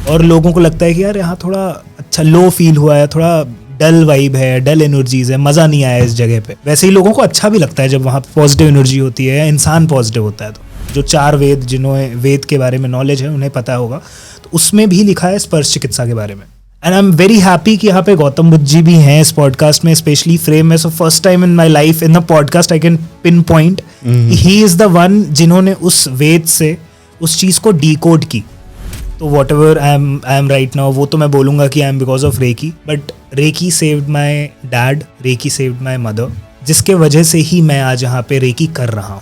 और लोगों को लगता है कि यार यहाँ थोड़ा अच्छा लो फील हुआ है, थोड़ा डल वाइब है, डल एनर्जीज है, मज़ा नहीं आया इस जगह पे। वैसे ही लोगों को अच्छा भी लगता है जब वहाँ पॉजिटिव एनर्जी होती है, इंसान पॉजिटिव होता है। तो जो 4 वेद, जिन्हें वेद के बारे में नॉलेज है उन्हें पता होगा, तो उसमें भी लिखा है स्पर्श चिकित्सा के बारे में। And I am very happy कि यहाँ पे गौतम बुद्ध जी भी हैं इस पॉडकास्ट में, स्पेशली फ्रेम में। So first time in my life in the podcast I can pinpoint he is the one जिन्होंने उस वेद से उस चीज़ को डिकोड की। तो whatever I am right now, वो तो मैं बोलूँगा कि I am because of reiki, but reiki saved my dad, reiki saved my mother, जिसके वजह से ही मैं आज यहाँ पे रेकी कर रहा हूँ।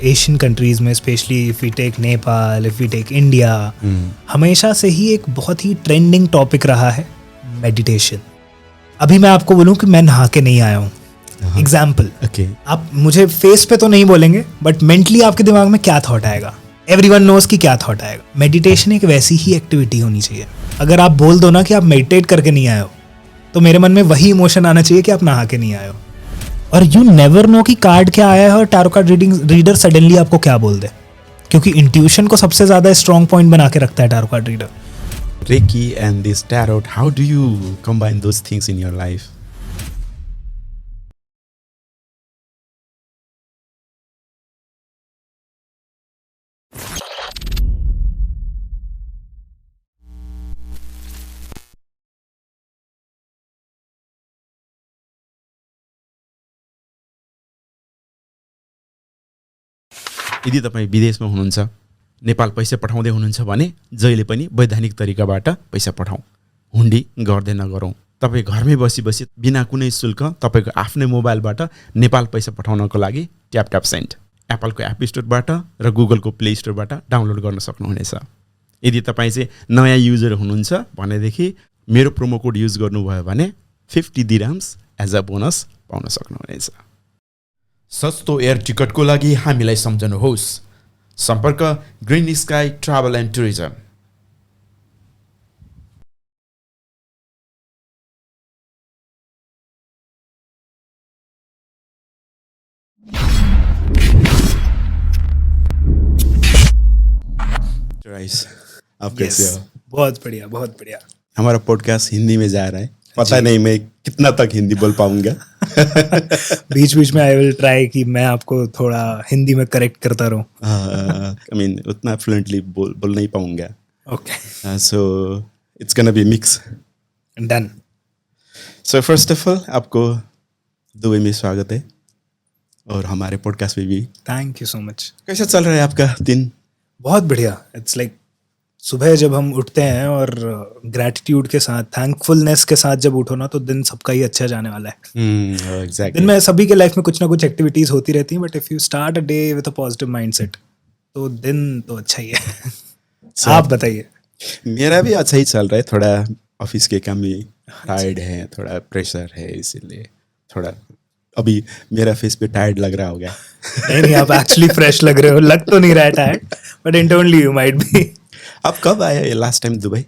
एशियन कंट्रीज़ में specially if we take Nepal, if we take India, हमेशा से ही एक बहुत ही ट्रेंडिंग टॉपिक रहा है मेडिटेशन। अभी मैं आपको बोलूँ कि मैं नहा के नहीं आया हूँ, एग्जाम्पल, आप मुझे फेस पे तो नहीं बोलेंगे बट मेंटली आपके दिमाग में क्या थॉट आएगा, एवरीवन नोज कि क्या थॉट आएगा। मेडिटेशन एक वैसी ही एक्टिविटी होनी चाहिए। अगर आप बोल दो ना कि आप मेडिटेट करके नहीं आए हो, तो मेरे मन में वही इमोशन आना चाहिए कि आप नहा के नहीं आए हो। और यू नेवर नो कि कार्ड क्या आया है और टैरो कार्ड रीडर सडनली आपको क्या बोल दे, क्योंकि इंट्यूशन को सबसे ज़्यादा स्ट्रॉन्ग पॉइंट बना के रखता है tarot card reader. Reiki and this tarot, how do you combine those things in your life? यदि तपाईँ विदेशमा हुनुहुन्छ, नेपाल पैसा पठाउँदै हुनुहुन्छ भने जहिले पनि वैधानिक तरिकाबाट पैसा पठाउँ, हुन्डी गर्दै नगरौँ। तपाईँ घरमै बसी बसी बिना कुनै शुल्क तपाईँको आफ्नै मोबाइलबाट नेपाल पैसा पठाउनको लागि ट्याप ट्याप सेन्ड एप्पलको एप स्टोरबाट र गुगलको प्ले स्टोरबाट डाउनलोड गर्न सक्नुहुनेछ। यदि तपाईँ चाहिँ नयाँ युजर हुनुहुन्छ भनेदेखि मेरो प्रोमो कोड युज गर्नुभयो भने 50 दिरहम्स एज अ बोनस पाउन सक्नुहुनेछ। सस्तो एयर टिकटको लागि हामीलाई सम्झनुहोस्। सम्पर्क green sky travel and tourism. आप कैसे हो? बहुत बढ़िया, बहुत बढ़िया। हमारा पॉडकास्ट हिंदी में जा रहा है, पता नहीं मैं कितना तक हिंदी बोल पाऊंगा। बीच बीच में आई विल ट्राई कि मैं आपको थोड़ा हिंदी में करेक्ट करता रहूं। आई मीन उतना फ्लुएंटली बोल नहीं पाऊंगा। Okay, so it's gonna be mix. Done. So first of all आपको दुबई में स्वागत है और हमारे पॉडकास्ट में भी थैंक यू सो मच। कैसा चल रहा है आपका दिन? बहुत बढ़िया। इट्स लाइक सुबह जब हम उठते हैं और ग्रैटिट्यूड के साथ, थैंकफुलनेस के साथ जब उठो ना, तो दिन सबका ही अच्छा जाने वाला है। एग्जैक्टली। दिन में सभी के लाइफ में कुछ ना कुछ एक्टिविटीज होती रहती हैं, but if you start a day with a positive mindset तो दिन तो अच्छा ही है। आप बताइए। मेरा भी अच्छा ही चल रहा है। थोड़ा ऑफिस के काम में टायर्ड है, थोड़ा प्रेशर है, इसीलिए थोड़ा अभी मेरा फेस पे टायर्ड लग रहा होगा। नहीं, आप एक्चुअली फ्रेश लग रहे हो। लग तो नहीं रहा है tired, but internally you might be. आप कब आए लास्ट टाइम दुबई?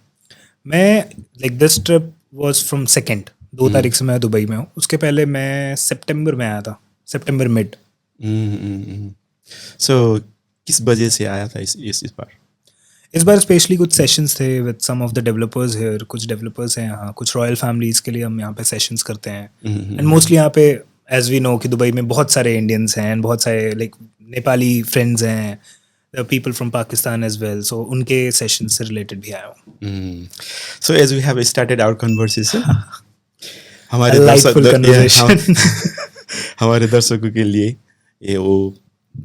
मैं like this trip was from 2 तारीख से मैं दुबई में हूँ। उसके पहले मैं सितंबर में आया था, सितंबर मिड। सो किस वजह से आया था इस बार? इस बार स्पेशली कुछ सेशंस थे with some of the developers here. कुछ डेवलपर्स हैं यहाँ, कुछ रॉयल फैमिलीज के लिए हम यहाँ पे सेशंस करते हैं। एंड मोस्टली यहाँ पे एज वी नो कि दुबई में बहुत सारे इंडियंस हैं, बहुत सारे लाइक नेपाली फ्रेंड्स हैं, people from Pakistan as well. So उनके सेशन से रिलेटेड भी आया हूँ। So as we have started our conversation, हमारे दर्शकों के लिए ये वो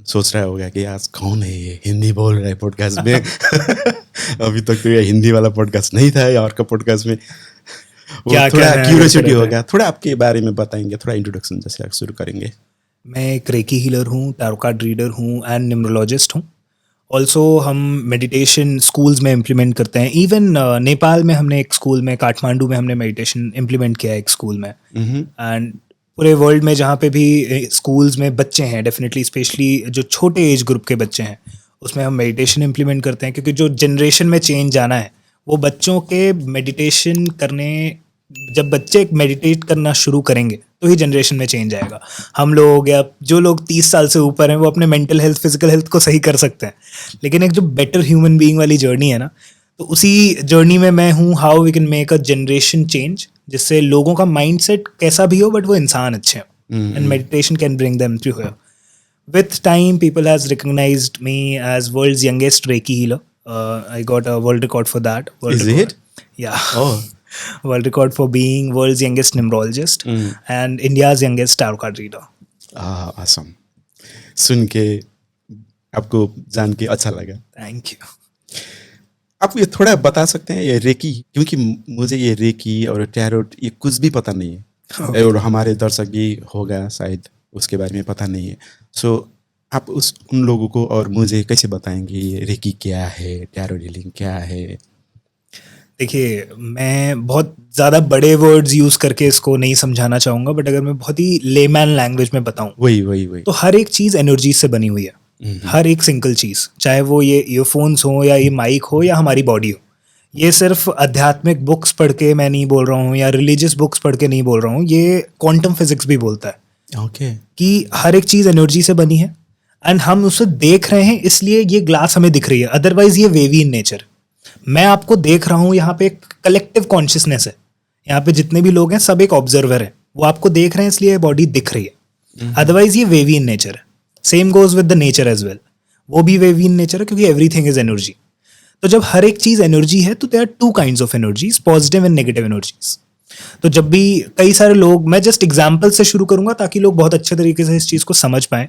सोच रहा होगा कि आज कौन है ये हिंदी बोल रहा है पॉडकास्ट में। अभी तक तो ये हिंदी वाला पॉडकास्ट नहीं था, और का पॉडकास्ट में क्या थोड़ा क्यूरियोसिटी होगा। थोड़ा आपके बारे में बताएंगे, थोड़ा इंट्रोडक्शन जैसे आप शुरू करेंगे। मैं एक रेकी हीलर हूँ, टैरो कार्ड रीडर हूँ एंड न्यूमरोलॉजिस्ट हूँ। ऑल्सो हम मेडिटेशन स्कूल्स में इम्प्लीमेंट करते हैं। इवन नेपाल में हमने एक स्कूल में, काठमांडू में हमने मेडिटेशन इम्प्लीमेंट किया है एक स्कूल में। एंड पूरे वर्ल्ड में जहाँ पे भी स्कूल्स में बच्चे हैं, डेफिनेटली स्पेशली जो छोटे एज ग्रुप के बच्चे हैं, उसमें हम मेडिटेशन इम्प्लीमेंट करते हैं। क्योंकि जो जनरेशन में चेंज आना है वो बच्चों के मेडिटेशन करने, जब बच्चे मेडिटेट करना शुरू करेंगे तो ही जनरेशन में चेंज आएगा। हम लोग या जो लोग 30 साल से ऊपर हैं वो अपने मेंटल हेल्थ, फिजिकल हेल्थ को सही कर सकते हैं, लेकिन एक जो बेटर ह्यूमन बीइंग वाली जर्नी है ना, तो उसी जर्नी में मैं हूँ, how we can make a generation change, जिससे लोगों का माइंडसेट कैसा भी हो बट वो इंसान अच्छे हो, and meditation can bring them through here. With time, people has recognized me as world's youngest Reiki healer. I got a world record for that. Is record. it? Yeah. Oh. World record for being world's youngest numerologist and India's youngest tarot card reader. awesome. सुन के आपको जान के अच्छा लगा. Thank you. आप ये थोड़ा बता सकते हैं ये रेकी, क्योंकि मुझे ये रेकी और टैरोट ये कुछ भी पता नहीं है, और हमारे दर्शक भी होगा शायद उसके बारे में पता नहीं है. सो आप उन लोगों को और मुझे कैसे बताएंगे ये रेकी क्या है, टैरोट हीलिंग क्या है? देखिए, मैं बहुत ज़्यादा बड़े वर्ड्स यूज़ करके इसको नहीं समझाना चाहूँगा, बट अगर मैं बहुत ही लेमैन लैंग्वेज में बताऊँ वही तो हर एक चीज़ एनर्जी से बनी हुई है. हर एक सिंगल चीज़, चाहे वो ये ईयरफोन्स हो या ये माइक हो या हमारी बॉडी हो. ये सिर्फ आध्यात्मिक बुक्स पढ़ के मैं नहीं बोल रहा हूँ या रिलीजियस बुक्स पढ़ के नहीं बोल रहा हूँ, ये क्वांटम फिजिक्स भी बोलता है. ओके. कि हर एक चीज़ एनर्जी से बनी है एंड हम उसे देख रहे हैं, इसलिए ये ग्लास हमें दिख रही है, अदरवाइज ये वेवी इन नेचर. मैं आपको देख रहा हूँ, यहाँ पे एक कलेक्टिव कॉन्शियसनेस है, यहाँ पे जितने भी लोग हैं सब एक ऑब्जर्वर है, वो आपको देख रहे हैं इसलिए बॉडी दिख रही है, अदरवाइज ये वेवी इन नेचर है. Same goes with the nature as well, वो भी वेवी इन नेचर है क्योंकि एवरीथिंग इज एनर्जी. तो जब हर एक चीज़ एनर्जी है तो there are two kinds of energies, positive and negative energies. तो जब भी कई सारे लोग, मैं जस्ट एग्जाम्पल से शुरू करूंगा ताकि लोग बहुत अच्छे तरीके से इस चीज़ को समझ पाएं.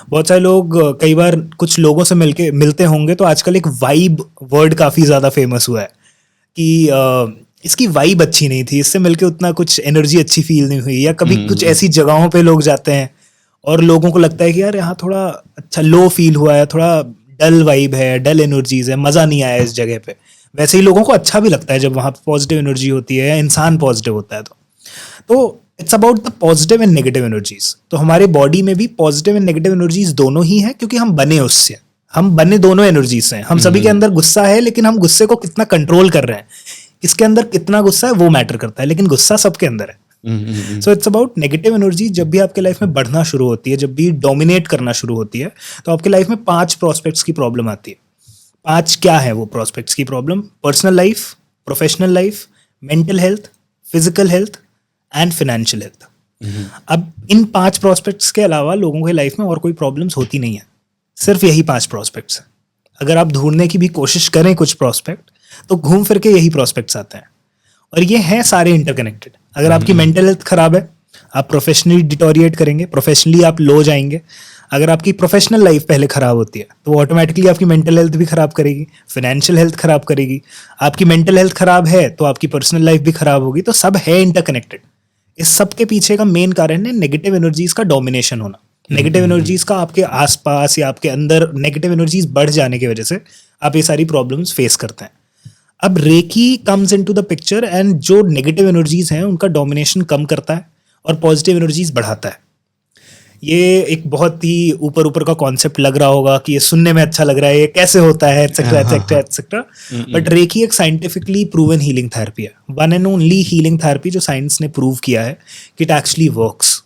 बहुत सारे लोग कई बार कुछ लोगों से मिलते होंगे तो आजकल एक वाइब वर्ड काफ़ी ज़्यादा फेमस हुआ है कि इसकी वाइब अच्छी नहीं थी, इससे मिलके उतना कुछ एनर्जी अच्छी फील नहीं हुई, या कभी कुछ ऐसी जगहों पे लोग जाते हैं और लोगों को लगता है कि यार यहाँ थोड़ा अच्छा लो फील हुआ है, थोड़ा डल वाइब है, डल एनर्जीज है, मज़ा नहीं आया इस जगह पे. वैसे ही लोगों को अच्छा भी लगता है जब वहाँ पॉजिटिव एनर्जी होती है या इंसान पॉजिटिव होता है. तो it's about the positive and negative energies. तो हमारे बॉडी में भी पॉजिटिव एंड नेगेटिव एनर्जीज दोनों ही हैं, क्योंकि हम बने उससे, हम बने दोनों एनर्जीज से हैं. हम सभी के अंदर गुस्सा है, लेकिन हम गुस्से को कितना कंट्रोल कर रहे हैं, किसके अंदर कितना गुस्सा है वो मैटर करता है, लेकिन गुस्सा सबके अंदर है. So it's about negative energy. जब भी आपके लाइफ में बढ़ना शुरू होती है, जब भी डोमिनेट करना शुरू होती है, तो आपके लाइफ में 5 प्रोस्पेक्ट्स की प्रॉब्लम आती है. 5 क्या है वो प्रोस्पेक्ट्स की problem? Personal life, professional life, mental health, physical health and financial health. अब इन 5 प्रोस्पेक्ट्स के अलावा लोगों के लाइफ में और कोई प्रॉब्लम्स होती नहीं है, सिर्फ यही 5 प्रोस्पेक्ट्स हैं. अगर आप ढूंढने की भी कोशिश करें कुछ प्रोस्पेक्ट, तो घूम फिर के यही प्रोस्पेक्ट्स आते हैं, और ये हैं सारे इंटरकनेक्टेड. अगर आपकी मेंटल हेल्थ खराब है, आप प्रोफेशनली डिटोरिएट करेंगे, प्रोफेशनली आप लो जाएंगे. अगर आपकी प्रोफेशनल लाइफ पहले खराब होती है तो ऑटोमेटिकली आपकी मेंटल हेल्थ भी खराब करेगी, फाइनेंशियल हेल्थ खराब करेगी. आपकी मेंटल हेल्थ खराब है तो आपकी पर्सनल लाइफ भी खराब होगी. तो सब है इंटरकनेक्टेड. इस सब के पीछे का मेन कारण है नेगेटिव एनर्जीज का डोमिनेशन होना. नेगेटिव एनर्जीज का आपके आसपास या आपके अंदर नेगेटिव एनर्जीज बढ़ जाने की वजह से आप ये सारी प्रॉब्लम्स फेस करते हैं. अब reiki comes into the picture and जो नेगेटिव एनर्जीज हैं उनका डोमिनेशन कम करता है और पॉजिटिव एनर्जीज बढ़ाता है. ये एक बहुत ही ऊपर का कॉन्सेप्ट लग रहा होगा कि ये सुनने में अच्छा लग रहा है, ये कैसे होता है, etcetera etcetera etcetera. But reiki एक साइंटिफिकली प्रूवन हीलिंग थेरेपी है, one and only healing therapy जो साइंस ने प्रूव किया है कि इट एक्चुअली वर्क्स.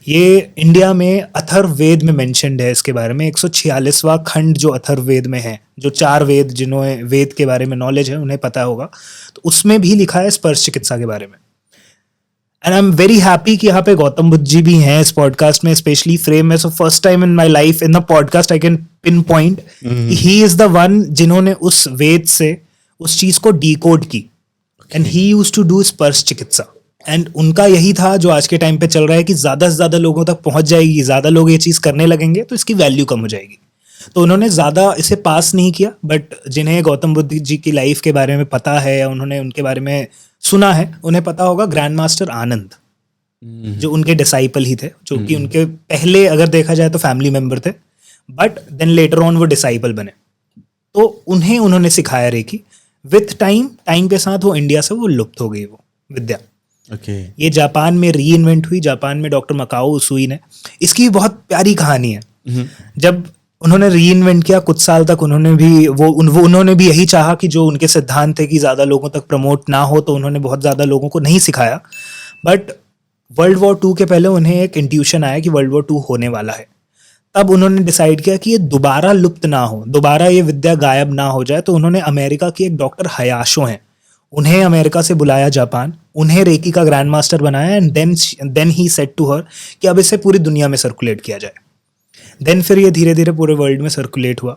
ये इंडिया में अथर्ववेद में मेंशन्ड है. इसके बारे में 146वां खंड जो अथर्ववेद में है, जो 4 वेद, जिन्होंने वेद के बारे में नॉलेज है उन्हें पता होगा, तो उसमें भी लिखा है स्पर्श चिकित्सा के बारे में. And I am very happy कि यहाँ पे गौतम बुद्ध जी भी हैं इस पॉडकास्ट में, स्पेशली फ्रेम में. So first time in my life in the podcast I can pinpoint he is the one जिन्होंने उस वेद से उस चीज को डिकोड की. And he used to do स्पर्श चिकित्सा. एंड उनका यही था जो आज के टाइम पे चल रहा है कि ज़्यादा से ज़्यादा लोगों तक पहुंच जाएगी, ज़्यादा लोग ये चीज़ करने लगेंगे तो इसकी वैल्यू कम हो जाएगी. तो उन्होंने ज़्यादा इसे पास नहीं किया, बट जिन्हें गौतम बुद्ध जी की लाइफ के बारे में पता है या उन्होंने उनके बारे में सुना है, उन्हें पता होगा ग्रैंड मास्टर आनंद, जो उनके डिसाइपल ही थे, जो कि उनके पहले अगर देखा जाए तो फैमिली मेंबर थे, बट देन लेटर ऑन वो डिसाइपल बने. तो उन्होंने सिखाया रेकी. विथ टाइम के साथ वो इंडिया से वो लुप्त हो गई वो विद्या. ये जापान में री इन्वेंट हुई, जापान में डॉक्टर मकाओ उसूई ने. इसकी बहुत प्यारी कहानी है. जब उन्होंने री इन्वेंट किया कुछ साल तक उन्होंने भी यही चाहा कि जो उनके सिद्धांत थे कि ज़्यादा लोगों तक प्रमोट ना हो, तो उन्होंने बहुत ज़्यादा लोगों को नहीं सिखाया. बट वर्ल्ड वॉर 2 के पहले उन्हें एक इंट्यूशन आया कि वर्ल्ड वॉर 2 होने वाला है. तब उन्होंने डिसाइड किया कि ये दोबारा लुप्त ना हो, दोबारा ये विद्या गायब ना हो जाए, तो उन्होंने अमेरिका की एक डॉक्टर हयाशो हैं, उन्हें अमेरिका से बुलाया जापान, उन्हें रेकी का ग्रैंड मास्टर बनाया, and then he said to her कि अब इसे पूरी दुनिया में सर्कुलेट किया जाए. देन फिर ये धीरे धीरे पूरे वर्ल्ड में सर्कुलेट हुआ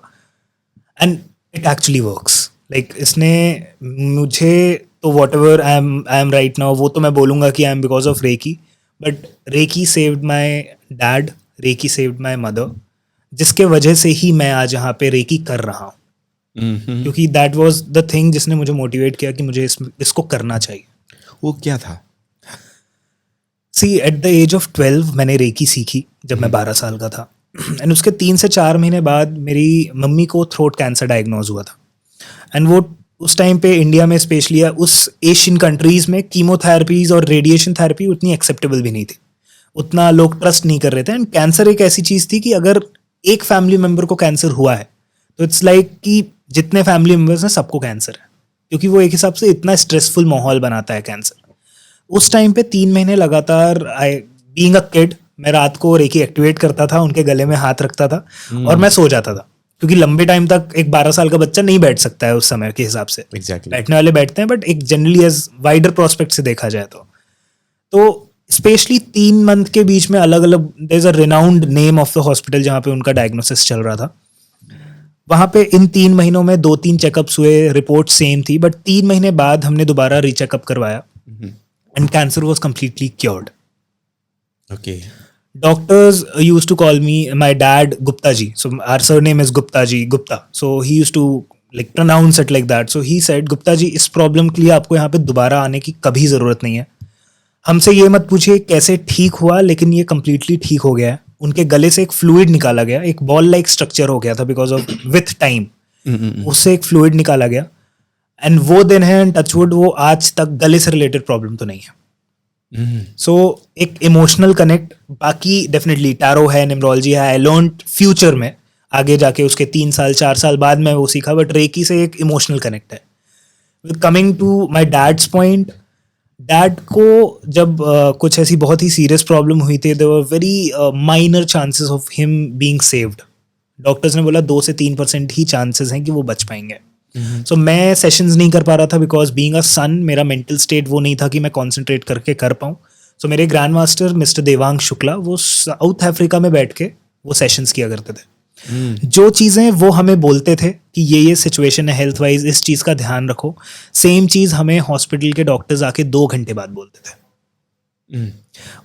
and it actually works. Like इसने मुझे तो whatever I am right now, वो तो मैं बोलूँगा कि I am because of reiki, but reiki saved my dad, reiki saved my mother, जिसके वजह से ही मैं आज यहाँ पे रेकी कर रहा हूँ. क्योंकि दैट वाज द थिंग जिसने मुझे मोटिवेट किया कि मुझे इसको करना चाहिए. वो क्या था? सी एट द एज ऑफ 12 मैंने रेकी सीखी जब मैं 12 साल का था, एंड उसके 3 से 4 महीने बाद मेरी मम्मी को थ्रोट कैंसर डायग्नोज हुआ था. एंड वो उस टाइम पे इंडिया में स्पेशली उस एशियन कंट्रीज़ में कीमोथेरेपीज और रेडिएशन थेरेपी उतनी एक्सेप्टेबल भी नहीं थी, उतना लोग ट्रस्ट नहीं कर रहे थे. एंड कैंसर एक ऐसी चीज़ थी कि अगर एक फैमिली मेम्बर को कैंसर हुआ है तो इट्स लाइक कि जितने फैमिली मेम्बर्स हैं सबको कैंसर है, क्योंकि वो एक हिसाब से इतना स्ट्रेसफुल माहौल बनाता है कैंसर. उस टाइम पे 3 महीने लगातार बीइंग अ किड मैं रात को रेकी एक्टिवेट करता था, उनके गले में हाथ रखता था और मैं सो जाता था, क्योंकि लंबे टाइम तक एक 12 साल का बच्चा नहीं बैठ सकता है उस समय के हिसाब से. Exactly. बैठने वाले बैठते हैं, बट एक जनरली एज वाइडर प्रोस्पेक्ट से देखा जाए तो स्पेशली 3 मंथ के बीच में अलग अलग there is a renowned name of the hospital जहाँ पे उनका डायग्नोसिस चल रहा था. वहाँ पे इन 3 महीनों में 2-3 चेकअप्स हुए, रिपोर्ट सेम थी, बट 3 महीने बाद हमने दोबारा रीचेकअप करवाया and cancer was completely cured. Okay. Doctors used to call me, my dad, Gupta ji. So our surname is Gupta ji, Gupta. So he used to like pronounce it like that. So he said, Gupta ji, इस problem के लिए आपको यहाँ पे दोबारा आने की कभी ज़रूरत नहीं है. हमसे ये मत पूछिए कैसे ठीक हुआ, लेकिन ये कम्प्लीटली ठीक हो गया है. उनके गले से एक फ्लूइड निकाला गया, एक बॉल लाइक स्ट्रक्चर हो गया था बिकॉज ऑफ विथ टाइम, उससे एक फ्लूइड निकाला गया. एंड वो दिन है, एंड टचवुड वो आज तक गले से रिलेटेड प्रॉब्लम तो नहीं है. सो एक इमोशनल कनेक्ट, बाकी डेफिनेटली टैरो है, न्यूमरोलॉजी है, आई लर्न फ्यूचर में आगे जाके उसके 3 साल 4 साल बाद मैं वो सीखा, बट रेकी से एक इमोशनल कनेक्ट है. With coming to my dad's point, dad को जब कुछ ऐसी बहुत ही सीरियस प्रॉब्लम हुई थी, there were very minor chances of him being saved. Doctors ने बोला 2 से 3% ही चांसेस हैं कि वो बच पाएंगे. सो मैं सेशंस नहीं कर पा रहा था बिकॉज बीइंग अ सन मेरा मेंटल स्टेट वो नहीं था कि मैं कॉन्सेंट्रेट करके कर पाऊँ. सो मेरे grand master mister Devang Shukla वो साउथ अफ्रीका में बैठ के वो सेशंस किया करते थे. जो चीज़ें वो हमें बोलते थे कि ये सिचुएशन है हेल्थ वाइज, इस चीज़ का ध्यान रखो, सेम चीज़ हमें हॉस्पिटल के डॉक्टर्स आके 2 घंटे बाद बोलते थे.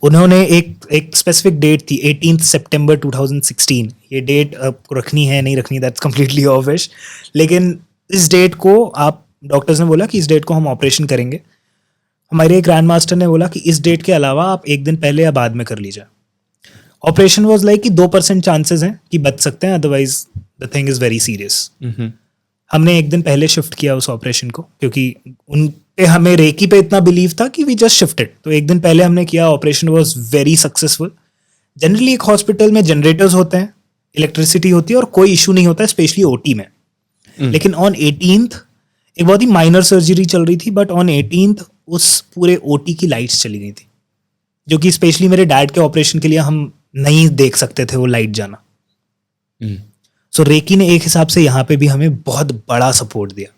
उन्होंने एक स्पेसिफिक डेट थी 18 सितंबर 2016. ये डेट रखनी है नहीं रखनी दैट्स कम्प्लीटली ऑफ विश, लेकिन इस डेट को आप डॉक्टर्स ने बोला कि इस डेट को हम ऑपरेशन करेंगे. हमारे ग्रैंड मास्टर ने बोला कि इस डेट के अलावा आप 1 दिन पहले या बाद में कर लीजिए. ऑपरेशन वाज लाइक कि 2% चांसेस हैं कि बच सकते हैं, otherwise the thing is very serious. हमने 1 दिन पहले शिफ्ट किया उस ऑपरेशन को, क्योंकि उन पे हमें रेकी पे इतना बिलीव था कि वी जस्ट शिफ्टेड. तो 1 दिन पहले हमने किया. Operation was very successful. Generally एक हॉस्पिटल में जनरेटर्स होते हैं, इलेक्ट्रिसिटी होती है और कोई इशू नहीं होता है, स्पेशली ओटी में. लेकिन ऑन 18th एक बहुत ही माइनर सर्जरी चल रही थी, बट ऑन 18th उस पूरे ओटी की लाइट्स चली गई थी, जो कि स्पेशली मेरे डैड के ऑपरेशन के लिए हम नहीं देख सकते थे वो लाइट जाना. सो रेकी ने एक हिसाब से यहाँ पे भी हमें बहुत बड़ा सपोर्ट दिया.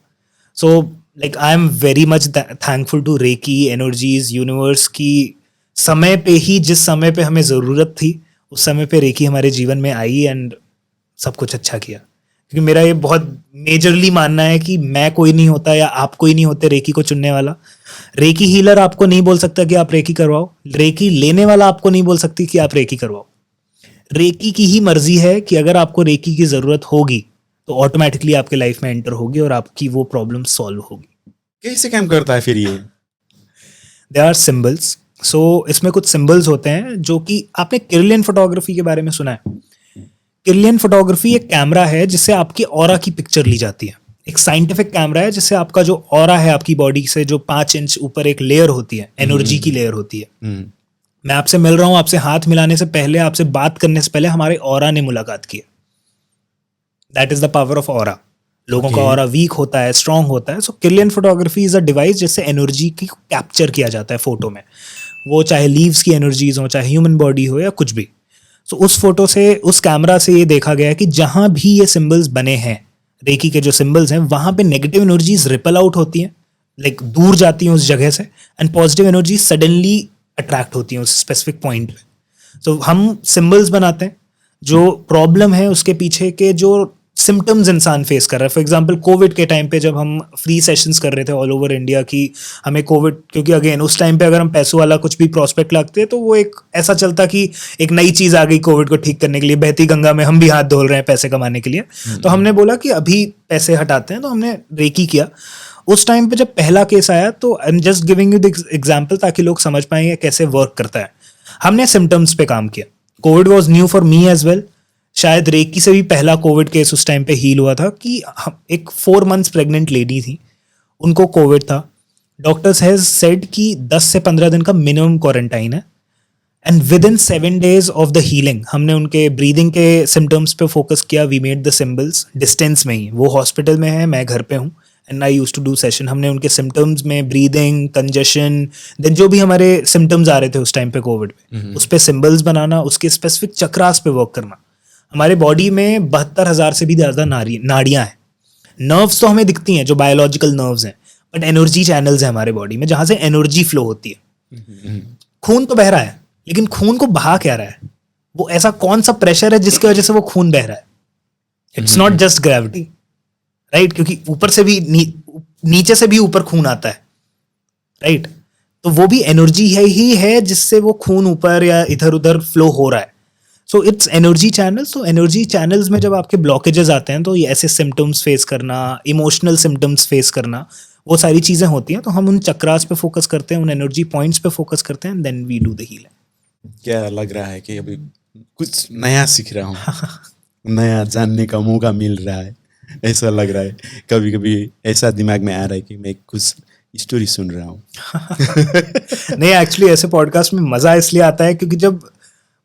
So like I am very much thankful to reiki, energies, universe की समय पे ही, जिस समय पे हमें ज़रूरत थी उस समय पे रेकी हमारे जीवन में आई एंड सब कुछ अच्छा किया. क्योंकि मेरा ये बहुत मेजरली मानना है कि मैं कोई नहीं होता या आप कोई नहीं होते रेकी को चुनने वाला. रेकी हीलर आपको नहीं बोल सकता कि आप रेकी करवाओ, रेकी लेने वाला आपको नहीं बोल सकती कि आप रेकी करवाओ. रेकी की ही मर्जी है कि अगर आपको रेकी की ज़रूरत होगी तो ऑटोमेटिकली आपके लाइफ में एंटर होगी और आपकी वो प्रॉब्लम सॉल्व होगी. कैसे काम करता है फिर ये? They are symbols. सो इसमें कुछ सिम्बल्स होते हैं जो कि आपने किरलियन फोटोग्राफी के बारे में सुना है. किरलियन फोटोग्राफी एक कैमरा है जिससे आपकी ऑरा की पिक्चर ली जाती है. एक साइंटिफिक कैमरा है जिससे आपका जो ऑरा है आपकी बॉडी से जो 5 इंच ऊपर एक लेयर होती है, एनर्जी की लेयर होती है. मैं आपसे मिल रहा हूँ, आपसे हाथ मिलाने से पहले, आपसे बात करने से पहले हमारे ऑरा ने मुलाकात की है. That is the power of aura. लोगों का ऑरा वीक होता है, स्ट्रांग होता है. सो Kirlian photography is a device जिससे एनर्जी की कैप्चर किया जाता है फोटो में. वो चाहे लीव्स की एनर्जीज हो, चाहे ह्यूमन बॉडी हो या कुछ भी. सो उस फोटो से, उस कैमरा से ये देखा गया कि जहां भी ये सिंबल्स बने हैं, रेकी के जो सिंबल्स हैं, वहां पे नेगेटिव एनर्जीज रिपल आउट होती हैं, लाइक दूर जाती हैं उस जगह से, and positive energy suddenly attract होती हैं उस स्पेसिफिक पॉइंट पे। तो हम सिंबल्स बनाते हैं, जो प्रॉब्लम है उसके पीछे के जो सिम्टम्स इंसान फेस कर रहा है। फॉर एग्जांपल कोविड के टाइम पे जब हम फ्री सेशंस कर रहे थे ऑल ओवर इंडिया की, हमें कोविड, क्योंकि अगेन उस टाइम पे अगर हम पैसों वाला कुछ भी प्रोस्पेक्ट लगते तो वो एक ऐसा चलता कि एक नई चीज़ आ गई कोविड को ठीक करने के लिए, बहती गंगा में हम भी हाथ धो रहे हैं पैसे कमाने के लिए। तो हमने बोला कि अभी पैसे हटाते हैं, तो हमने रेकी किया। उस टाइम पे जब पहला केस आया, तो I am just giving you the example ताकि लोग समझ पाएंगे कैसे वर्क करता है। हमने सिम्टम्स पे काम किया। COVID was new for me as well. शायद रेकी से भी पहला कोविड केस उस टाइम पे हील हुआ था कि एक 4 months प्रेग्नेंट लेडी थी, उनको कोविड था। डॉक्टर्स हैज सेड कि 10 से 15 दिन का मिनिमम क्वारंटाइन है, and within 7 days of the healing हमने उनके ब्रीदिंग के सिम्टम्स पे फोकस किया। We made the symbols distance में ही, वो हॉस्पिटल में है, मैं घर पे हूँ, and I use to do session. हमने उनके सिम्टम्स में ब्रीदिंग, कंजेशन, देन जो भी हमारे सिम्टम्स आ रहे थे उस टाइम पे कोविड पे, उस पर सिम्बल्स बनाना, उसके स्पेसिफिक चक्रास पे वर्क करना। हमारे बॉडी में 72,000 से भी ज़्यादा नाड़ियाँ हैं। नर्व्स तो हमें दिखती हैं जो बायोलॉजिकल नर्व्स हैं, बट एनर्जी चैनल्स हैं हमारे बॉडी में जहाँ से एनर्जी फ्लो होती है। खून तो बह रहा है, लेकिन खून को बहा क्या रहा है? वो ऐसा कौन सा प्रेशर है जिसकी वजह से वो खून बह रहा है? It's not just gravity, right? क्योंकि ऊपर से भी नीचे से भी ऊपर खून आता है, राइट? तो वो भी एनर्जी ही है जिससे वो खून ऊपर या इधर उधर फ्लो हो रहा है। So it's energy channels. तो एनर्जी चैनल्स में जब आपके ब्लॉकेजेस आते हैं, तो ये ऐसे सिम्टम्स फेस करना, इमोशनल सिम्टम्स फेस करना, वो सारी चीज़ें होती हैं। तो हम उन चक्रास पे फोकस करते हैं, उन एनर्जी पॉइंट्स पे फोकस करते हैं, then we do the healing. क्या लग रहा है कि अभी कुछ नया सीख रहा हूँ, नया जानने का मौका मिल रहा है, ऐसा लग रहा है। कभी कभी ऐसा दिमाग में आ रहा है कि मैं कुछ स्टोरी सुन रहा हूँ। नहीं, एक्चुअली ऐसे पॉडकास्ट में मज़ा इसलिए आता है क्योंकि जब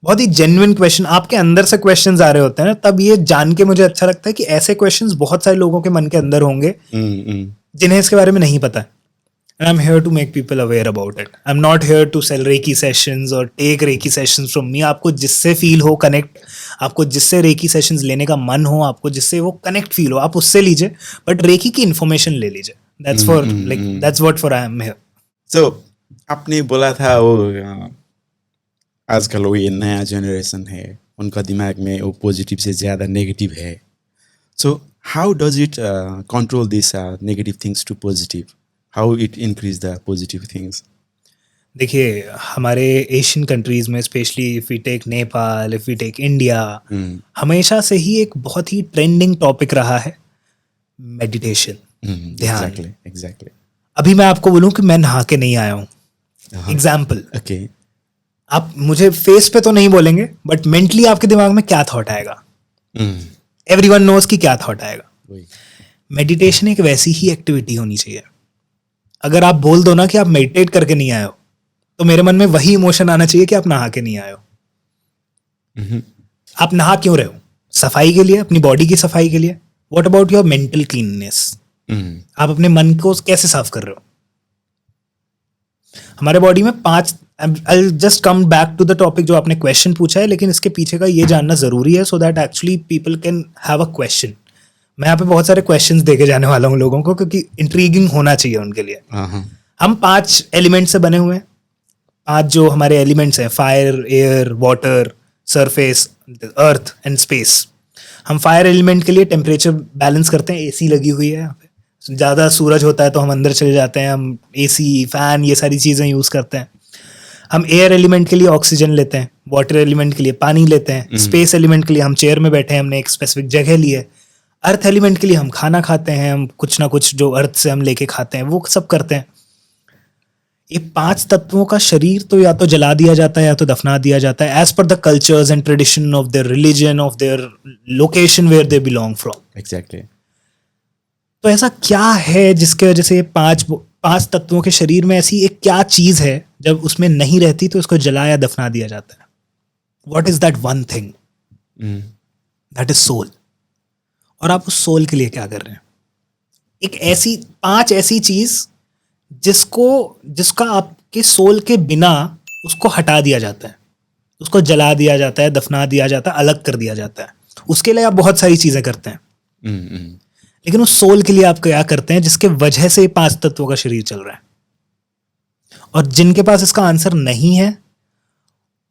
बहुत ही जेन्युइन क्वेश्चन आपके अंदर से क्वेश्चंस आ रहे होते हैं ना, तब ये जान के मुझे अच्छा लगता है कि ऐसे क्वेश्चंस बहुत सारे लोगों के मन के अंदर होंगे जिन्हें इसके बारे में नहीं पता। And I am here to make people aware about it. I am not here to sell reiki sessions और take reiki sessions from me. आपको जिससे फील हो कनेक्ट, आपको जिससे रेकी सेशंस लेने का मन हो, आपको जिससे वो कनेक्ट फील हो, आप उससे लीजिए, बट रेकी की इन्फॉर्मेशन ले लीजिए। That's for like that's what for I am here. So आपने बोला था वो आजकल वो ये नया जनरेशन है, उनका दिमाग में वो पॉजिटिव से ज़्यादा नेगेटिव है। So how does it control this negative things to positive? How it increase the positive things? देखिए, हमारे एशियन कंट्रीज़ में, specially if we take Nepal, if we take India, हमेशा से ही एक बहुत ही ट्रेंडिंग टॉपिक रहा है मेडिटेशन, ध्यान। एग्जैक्टली। अभी मैं आपको बोलूँ कि मैं नहा के नहीं आया हूँ, एग्जाम्पल, ओके, आप मुझे फेस पे तो नहीं बोलेंगे, बट मेंटली आपके दिमाग में क्या थॉट आएगा? एवरीवन नोज कि क्या थॉट आएगा। मेडिटेशन एक वैसी ही एक्टिविटी होनी चाहिए। अगर आप बोल दो ना कि आप मेडिटेट करके नहीं आए हो, तो मेरे मन में वही इमोशन आना चाहिए कि आप नहा के नहीं आए हो। आप नहा क्यों रहे हो? सफाई के लिए, अपनी बॉडी की सफाई के लिए। What about your mental cleanness? आप अपने मन को कैसे साफ कर रहे हो? हमारे बॉडी में 5, I'll just come back to the topic जो आपने क्वेश्चन पूछा है, लेकिन इसके पीछे का ये जानना जरूरी है, so that actually people can have a question. मैं यहाँ पे बहुत सारे क्वेश्चंस देके जाने वाला हूँ लोगों को, क्योंकि इंट्रीगिंग होना चाहिए उनके लिए। हम 5 एलिमेंट से बने हुए हैं। 5 जो हमारे एलिमेंट्स हैं, fire, air, water, surface, earth and space. हम फायर एलिमेंट के लिए टेम्परेचर बैलेंस करते हैं, एसी लगी हुई है यहाँ पे। ज़्यादा सूरज होता है तो हम अंदर चले जाते हैं, हम एसी, फैन, ये सारी चीज़ें यूज़ करते हैं। हम एयर एलिमेंट के लिए ऑक्सीजन लेते हैं, वाटर एलिमेंट के लिए पानी लेते हैं, स्पेस एलिमेंट के लिए हम चेयर में बैठे हैं, हमने एक स्पेसिफिक जगह ली है। अर्थ एलिमेंट के लिए हम खाना खाते हैं, हम कुछ ना कुछ जो अर्थ से हम लेके खाते हैं वो सब करते हैं। ये 5 तत्वों का शरीर तो या तो जला दिया जाता है या तो दफना दिया जाता है, as per the cultures and tradition of their religion, of their location where they belong from. Exactly. तो ऐसा क्या है जिसके वजह से ये 5 तत्वों के शरीर में ऐसी एक क्या चीज है जब उसमें नहीं रहती तो उसको जलाया दफना दिया जाता है? What is that one thing? That is soul. और आप उस सोल के लिए क्या कर रहे हैं? एक ऐसी 5 ऐसी चीज जिसका आपके सोल के बिना उसको हटा दिया जाता है। उसको जला दिया जाता है, दफना दिया जाता है, अलग कर दिया जाता है। उसके लिए आप बहुत सारी चीजें करते हैं, लेकिन उस सोल के लिए आप क्या करते हैं जिसके वजह से 5 तत्वों का शरीर चल रहा है? और जिनके पास इसका आंसर नहीं है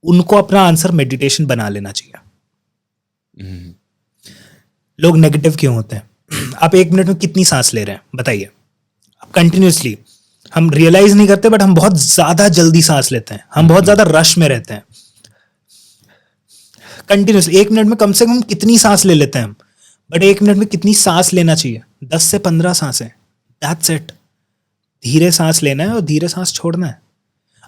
उनको अपना आंसर मेडिटेशन बना लेना चाहिए। लोग नेगेटिव क्यों होते हैं? आप 1 मिनट में कितनी सांस ले रहे हैं बताइए? आप कंटिन्यूसली, हम रियलाइज नहीं करते बट हम बहुत ज्यादा जल्दी सांस लेते हैं, हम बहुत ज्यादा रश में रहते हैं। कंटिन्यूसली 1 मिनट में कम से कम कितनी सांस ले लेते हैं हम? बट 1 मिनट में कितनी सांस लेना चाहिए? 10 से 15 सांसें, दैट्स इट। धीरे सांस लेना है और धीरे सांस छोड़ना है।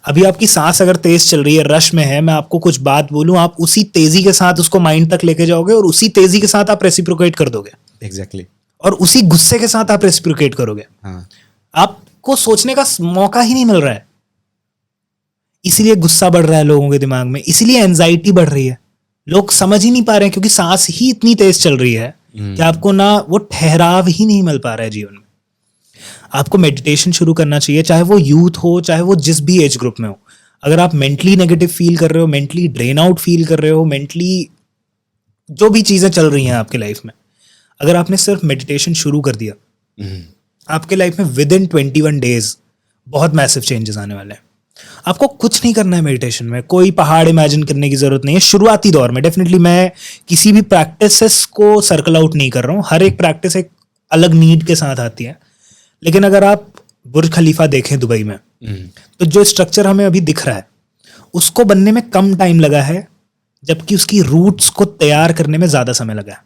अभी आपकी सांस अगर तेज चल रही है, रश में है, मैं आपको कुछ बात बोलूं, आप उसी तेजी के साथ उसको माइंड तक लेके जाओगे और उसी तेजी के साथ आप रेसिप्रोकेट कर दोगे। एग्जैक्टली। और उसी गुस्से के साथ आप रेसिप्रोकेट करोगे। हाँ। आपको सोचने का मौका ही नहीं मिल रहा है, इसीलिए गुस्सा बढ़ रहा है लोगों के दिमाग में, इसीलिए एंजाइटी बढ़ रही है। लोग समझ ही नहीं पा रहे हैं क्योंकि सांस ही इतनी तेज चल रही है कि आपको ना वो ठहराव ही नहीं मिल पा रहा है जीवन में। आपको मेडिटेशन शुरू करना चाहिए, चाहे वो यूथ हो, चाहे वो जिस भी एज ग्रुप में हो। अगर आप मेंटली नेगेटिव फील कर रहे हो, मेंटली ड्रेन आउट फील कर रहे हो, मेंटली जो भी चीजें चल रही हैं आपके लाइफ में, अगर आपने सिर्फ मेडिटेशन शुरू कर दिया, आपके लाइफ में विद इन 21 डेज बहुत मैसिव चेंजेस आने वाले हैं। आपको कुछ नहीं करना है मेडिटेशन में, कोई पहाड़ इमेजिन करने की जरूरत नहीं है शुरुआती दौर में। डेफिनेटली मैं किसी भी प्रैक्टिसेस को सर्कल आउट नहीं कर रहा हूँ, हर एक प्रैक्टिस एक अलग नीड के साथ आती है। लेकिन अगर आप बुर्ज खलीफा देखें दुबई में, तो जो स्ट्रक्चर हमें अभी दिख रहा है उसको बनने में कम टाइम लगा है, जबकि उसकी रूट्स को तैयार करने में ज्यादा समय लगा है।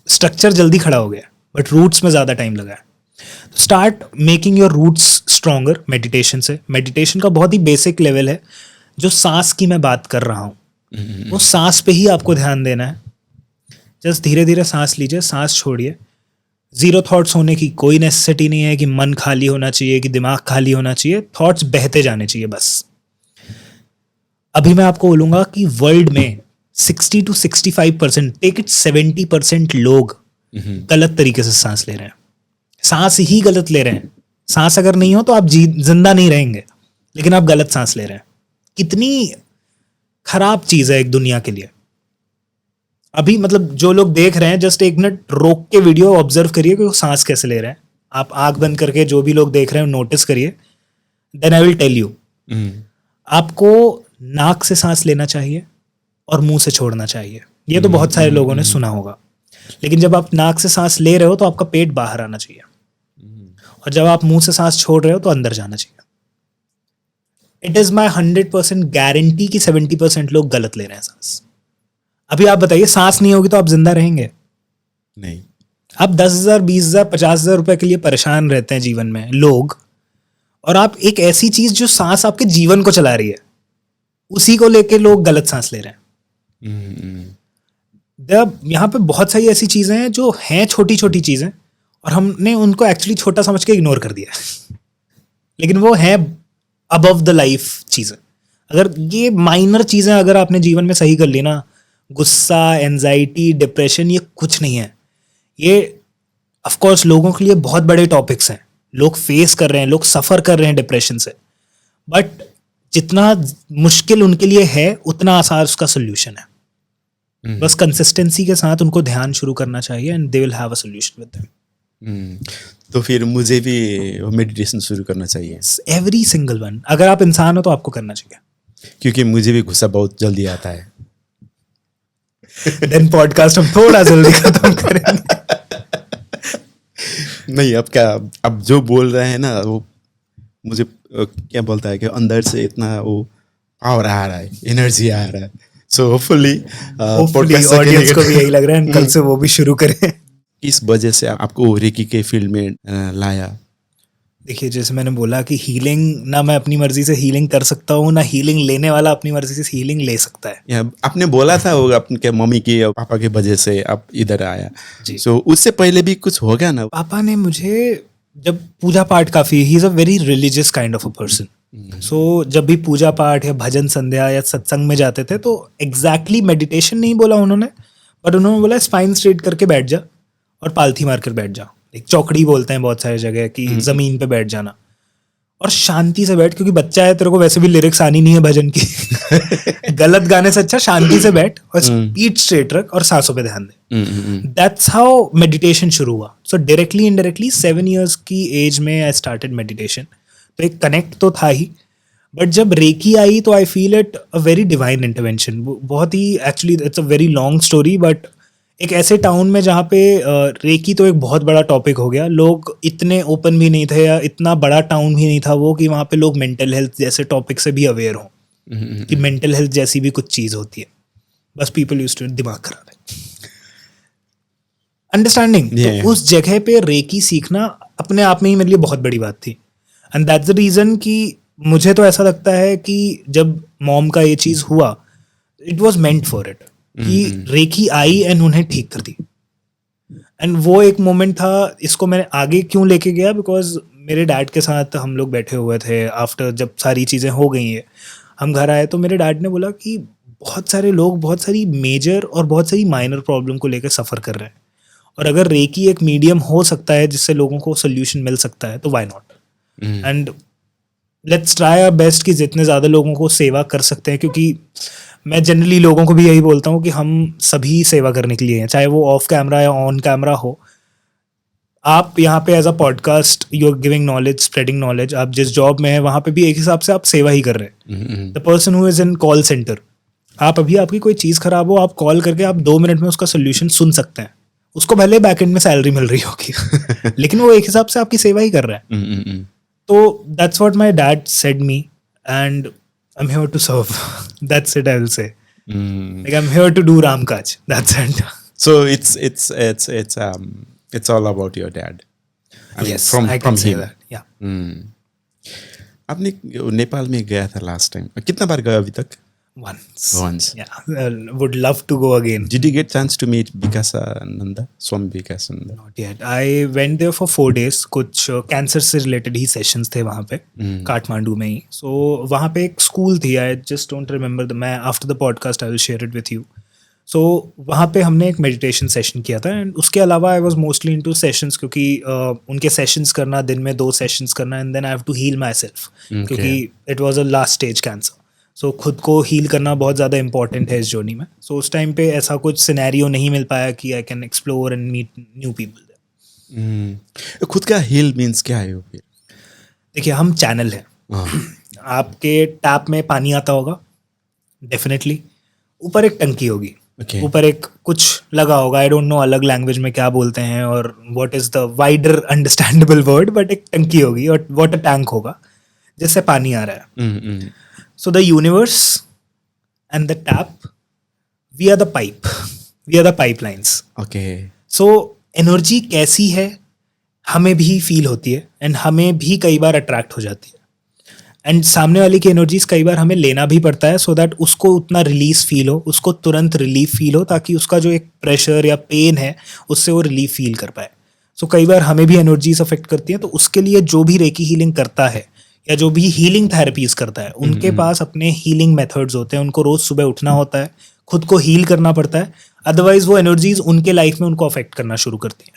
स्ट्रक्चर जल्दी खड़ा हो गया बट रूट्स में ज्यादा टाइम लगा है। तो start making your roots stronger meditation से। मेडिटेशन का बहुत ही बेसिक लेवल है, जो सांस की मैं बात कर रहा हूँ वो सांस पे ही आपको ध्यान देना है। जस्ट धीरे धीरे सांस लीजिए, सांस छोड़िए। जीरो थॉट्स होने की कोई नेसेसिटी नहीं है कि मन खाली होना चाहिए, कि दिमाग खाली होना चाहिए। थॉट्स बहते जाने चाहिए बस। अभी मैं आपको बोलूंगा कि वर्ल्ड में 60 to 65%, टेक इट 70% लोग गलत तरीके से सांस ले रहे हैं। सांस ही गलत ले रहे हैं। सांस अगर नहीं हो तो आप जिंदा नहीं रहेंगे, लेकिन आप गलत सांस ले रहे हैं। कितनी खराब चीज है एक दुनिया के लिए। अभी मतलब जो लोग देख रहे हैं, जस्ट 1 मिनट रोक के वीडियो ऑब्जर्व करिए कि वो सांस कैसे ले रहे हैं। आप आंख बंद करके जो भी लोग देख रहे हैं नोटिस करिए, then I will tell you. आपको नाक से सांस लेना चाहिए और मुंह से छोड़ना चाहिए। ये तो बहुत सारे लोगों ने सुना होगा, लेकिन जब आप नाक से सांस ले रहे हो तो आपका पेट बाहर आना चाहिए, और जब आप मुंह से सांस छोड़ रहे हो तो अंदर जाना चाहिए। इट इज माई 100% गारंटी कि 70% लोग गलत ले रहे हैं सांस। अभी आप बताइए, सांस नहीं होगी तो आप जिंदा रहेंगे? नहीं। आप 10,000, 20,000, 50,000 रुपए के लिए परेशान रहते हैं जीवन में लोग, और आप एक ऐसी चीज जो सांस आपके जीवन को चला रही है उसी को लेके लोग गलत सांस ले रहे हैं। यहाँ पे बहुत सारी ऐसी चीजें हैं जो हैं छोटी छोटी चीजें, और हमने उनको एक्चुअली छोटा समझ के इग्नोर कर दिया लेकिन वो है अबव द लाइफ चीजें। अगर ये माइनर चीजें अगर आपने जीवन में सही कर ली ना, गुस्सा, एंजाइटी, डिप्रेशन, ये कुछ नहीं है। ये ऑफ कोर्स लोगों के लिए बहुत बड़े टॉपिक्स हैं, लोग फेस कर रहे हैं, लोग सफर कर रहे हैं डिप्रेशन से, बट जितना मुश्किल उनके लिए है उतना आसान उसका सोल्यूशन है। बस कंसिस्टेंसी के साथ उनको ध्यान शुरू करना चाहिए and they will have a solution with them. तो फिर मुझे भी मेडिटेशन शुरू करना चाहिए? Every single one. अगर आप इंसान हो तो आपको करना चाहिए, क्योंकि मुझे भी गुस्सा बहुत जल्दी आता है। देन पॉडकास्ट हम थोड़ा जल्दी खत्म करेंगे। नहीं, अब क्या, अब जो बोल रहे हैं ना वो मुझे क्या बोलता है कि अंदर से इतना वो पावर आ रहा है, एनर्जी आ रहा है। सो होपफुली ऑडियंस को भी यही लग रहा है, कल से वो भी शुरू करें। इस वजह से आपको रेकी के फील्ड में लाया? देखिए, जैसे मैंने बोला कि हीलिंग ना मैं अपनी मर्जी से हीलिंग कर सकता हूँ, ना हीलिंग लेने वाला अपनी मर्जी से हीलिंग ले सकता है। आपने बोला था वो आपके मम्मी की और पापा की वजह से आप इधर आया। सो उससे पहले भी कुछ हो गया ना? पापा ने मुझे जब पूजा पाठ, काफी ही is a very religious kind of a person, so जब भी पूजा पाठ या भजन संध्या या सत्संग में जाते थे तो एग्जैक्टली मेडिटेशन नहीं बोला उन्होंने, बट उन्होंने बोला स्पाइन स्ट्रेट करके बैठ जा और पालथी मार कर बैठ जा। एक चौकड़ी बोलते हैं बहुत सारी जगह कि जमीन पे बैठ जाना, और शांति से बैठ, क्योंकि बच्चा है, तेरे को वैसे भी लिरिक्स आनी नहीं है भजन की गलत गाने से अच्छा शांति से बैठ और स्पीड स्ट्रेट रख और सांसों पे ध्यान दे. दैट्स हाउ मेडिटेशन शुरू हुआ. सो डायरेक्टली इनडायरेक्टली 7 years की एज में आई स्टार्टेड मेडिटेशन. तो एक कनेक्ट तो था ही, बट जब रेकी आई तो I feel it a very divine intervention. बहुत ही, actually it's a very long story, but एक ऐसे टाउन में जहाँ पे रेकी तो एक बहुत बड़ा टॉपिक हो गया. लोग इतने ओपन भी नहीं थे, या इतना बड़ा टाउन भी नहीं था वो, कि वहाँ पे लोग मेंटल हेल्थ जैसे टॉपिक से भी अवेयर हों कि मेंटल हेल्थ जैसी भी कुछ चीज़ होती है. बस पीपल यूज्ड टू दिमाग खराब है, अंडरस्टैंडिंग. तो उस जगह पे रेकी सीखना अपने आप में ही मेरे लिए बहुत बड़ी बात थी. एंड दैट्स द रीज़न कि मुझे तो ऐसा लगता है कि जब मॉम का ये चीज़ हुआ, it was meant for it, कि रेकी आई एंड उन्हें ठीक कर दी. एंड वो एक मोमेंट था. इसको मैंने आगे क्यों लेके गया, बिकॉज मेरे डैड के साथ हम लोग बैठे हुए थे आफ्टर, जब सारी चीज़ें हो गई हैं, हम घर आए तो मेरे डैड ने बोला कि बहुत सारे लोग बहुत सारी मेजर और बहुत सारी माइनर प्रॉब्लम को लेकर सफ़र कर रहे हैं, और अगर रेकी एक मीडियम हो सकता है जिससे लोगों को सोल्यूशन मिल सकता है, तो why not. And let's try our best कि जितने ज़्यादा लोगों को सेवा कर सकते हैं, क्योंकि मैं जनरली लोगों को भी यही बोलता हूँ कि हम सभी सेवा करने के लिए हैं, चाहे वो ऑफ कैमरा या ऑन कैमरा हो. आप यहाँ पे as a podcast you are giving knowledge, spreading knowledge. आप जिस जॉब में हैं वहाँ पे भी एक हिसाब से आप सेवा ही कर रहे हैं. The person who is in call centre, आप अभी आपकी कोई चीज़ खराब हो, आप कॉल करके आप 2 मिनट में उसका सोल्यूशन सुन सकते हैं. उसको भले बैक एंड में सैलरी मिल रही होगी लेकिन वो एक हिसाब से आपकी सेवा ही कर रहा है. तो that's what my dad said me, and I'm here to serve. That's it, I will say. Like I'm here to do Ram Kaj. That's it. So it's all about your dad. I mean, Yes, I from can say him. that. Yeah. आपने नेपाल में गया था last time, कितना बार गया अभी तक? Once. Yeah. Would love to go again. Did you get chance to meet Vikasananda, Swami Vikasananda? Not yet. I went there for 4 days. कुछ cancer से रिलेटेड ही सेशंस थे वहाँ पे, काठमांडू में ही. सो वहाँ पे एक स्कूल थी, आई जस्ट डोंट रिमेंबर मैं after the podcast I will share it with you. So वहाँ पे हमने एक मेडिटेशन सेशन किया था, एंड उसके अलावा I was mostly into sessions, क्योंकि उनके सेशंस करना, दिन में 2 सेशंस करना, and then I have to heal myself, क्योंकि it was a last stage cancer. So खुद को हील करना बहुत ज़्यादा इंपॉर्टेंट है इस जर्नी में. सो उस टाइम पे ऐसा कुछ सिनेरियो नहीं मिल पाया कि I can explore and meet new people. खुद का हील मीन्स क्या है वो फिर? देखिए, हम चैनल हैं. आपके टैप में पानी आता होगा, डेफिनेटली. ऊपर एक टंकी होगी, ऊपर एक कुछ लगा होगा, आई डोंट नो अलग लैंग्वेज में क्या बोलते हैं और what is the wider understandable word, but एक टंकी होगी और वाटर टैंक होगा जिससे पानी आ रहा है. So the universe and the tap, we are the pipe, we are the pipelines. Okay. So energy कैसी है हमें भी फील होती है, एंड हमें भी कई बार अट्रैक्ट हो जाती है, एंड सामने वाले की एनर्जीज कई बार हमें लेना भी पड़ता है, सो दैट उसको उतना रिलीज फील हो, उसको तुरंत रिलीफ फील हो, ताकि उसका जो एक प्रेशर या पेन है उससे वो रिलीफ फील कर पाए. सो कई बार हमें भी एनर्जीज अफेक्ट करती हैं, तो उसके लिए जो भी रेकी हीलिंग करता है या जो भी हीलिंग थेरेपीज करता है, उनके पास अपने हीलिंग मेथड्स होते हैं. उनको रोज सुबह उठना होता है, खुद को हील करना पड़ता है, अदरवाइज वो एनर्जीज उनके लाइफ में उनको अफेक्ट करना शुरू करती हैं.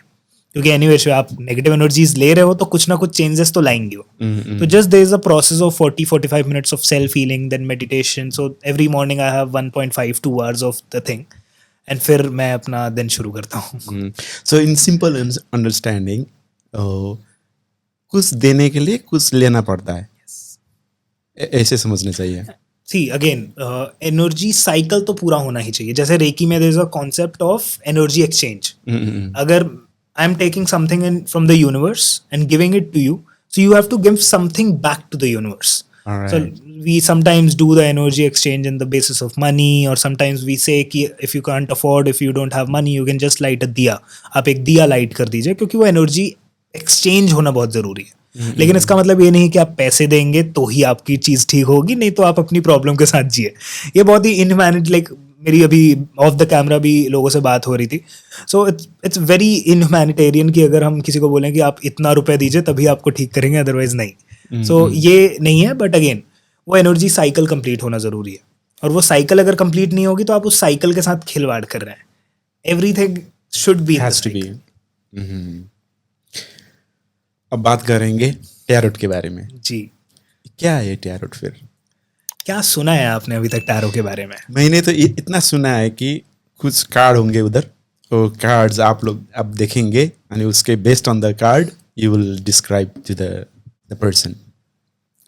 क्योंकि एनीवेज आप नेगेटिव एनर्जीज ले रहे हो तो कुछ ना कुछ चेंजेस तो लाएंगे वो. तो just there is a process of 40-45 minutes of self healing, then meditation. So every morning I have 1.5-2 hours of the thing, and फिर मैं अपना दिन शुरू करता हूँ. सो इन सिंपल अंडरस्टैंडिंग, कुछ देने के लिए कुछ लेना पड़ता है, ऐसे समझना चाहिए. सी अगेन, एनर्जी साइकिल तो पूरा होना ही चाहिए. जैसे रेकी में there is a concept of energy exchange. अगर I am taking something in from the universe and giving it to you, so you have to give something back to the universe. So we sometimes do the energy exchange in the basis of money, or sometimes we say कि if you can't afford, if you don't have money, you can just light a दिया. आप एक दिया light कर दीजिए, क्योंकि वो energy exchange होना बहुत ज़रूरी है. लेकिन इसका मतलब ये नहीं कि आप पैसे देंगे तो ही आपकी चीज़ ठीक होगी, नहीं तो आप अपनी प्रॉब्लम के साथ जिए. ये बहुत ही इनह्यूमैनिटी, लाइक मेरी अभी ऑफ द कैमरा भी लोगों से बात हो रही थी. सो इट्स वेरी इनह्यूमैनिटेरियन कि अगर हम किसी को बोलें कि आप इतना रुपये दीजिए तभी आपको ठीक करेंगे, अदरवाइज नहीं. सो ये नहीं है, बट अगेन वो एनर्जी साइकिल कंप्लीट होना ज़रूरी है, और वो साइकिल अगर कंप्लीट नहीं होगी तो आप उस साइकिल के साथ खिलवाड़ कर रहे हैं. Everything should be has to be. अब बात करेंगे टैरोट के बारे में. जी. क्या है टैरोट फिर? क्या सुना है आपने अभी तक टैरो के बारे में? मैंने तो इतना सुना है कि कुछ कार्ड होंगे उधर, वो कार्ड्स आप देखेंगे एंड उसके based on the card you will describe to the person.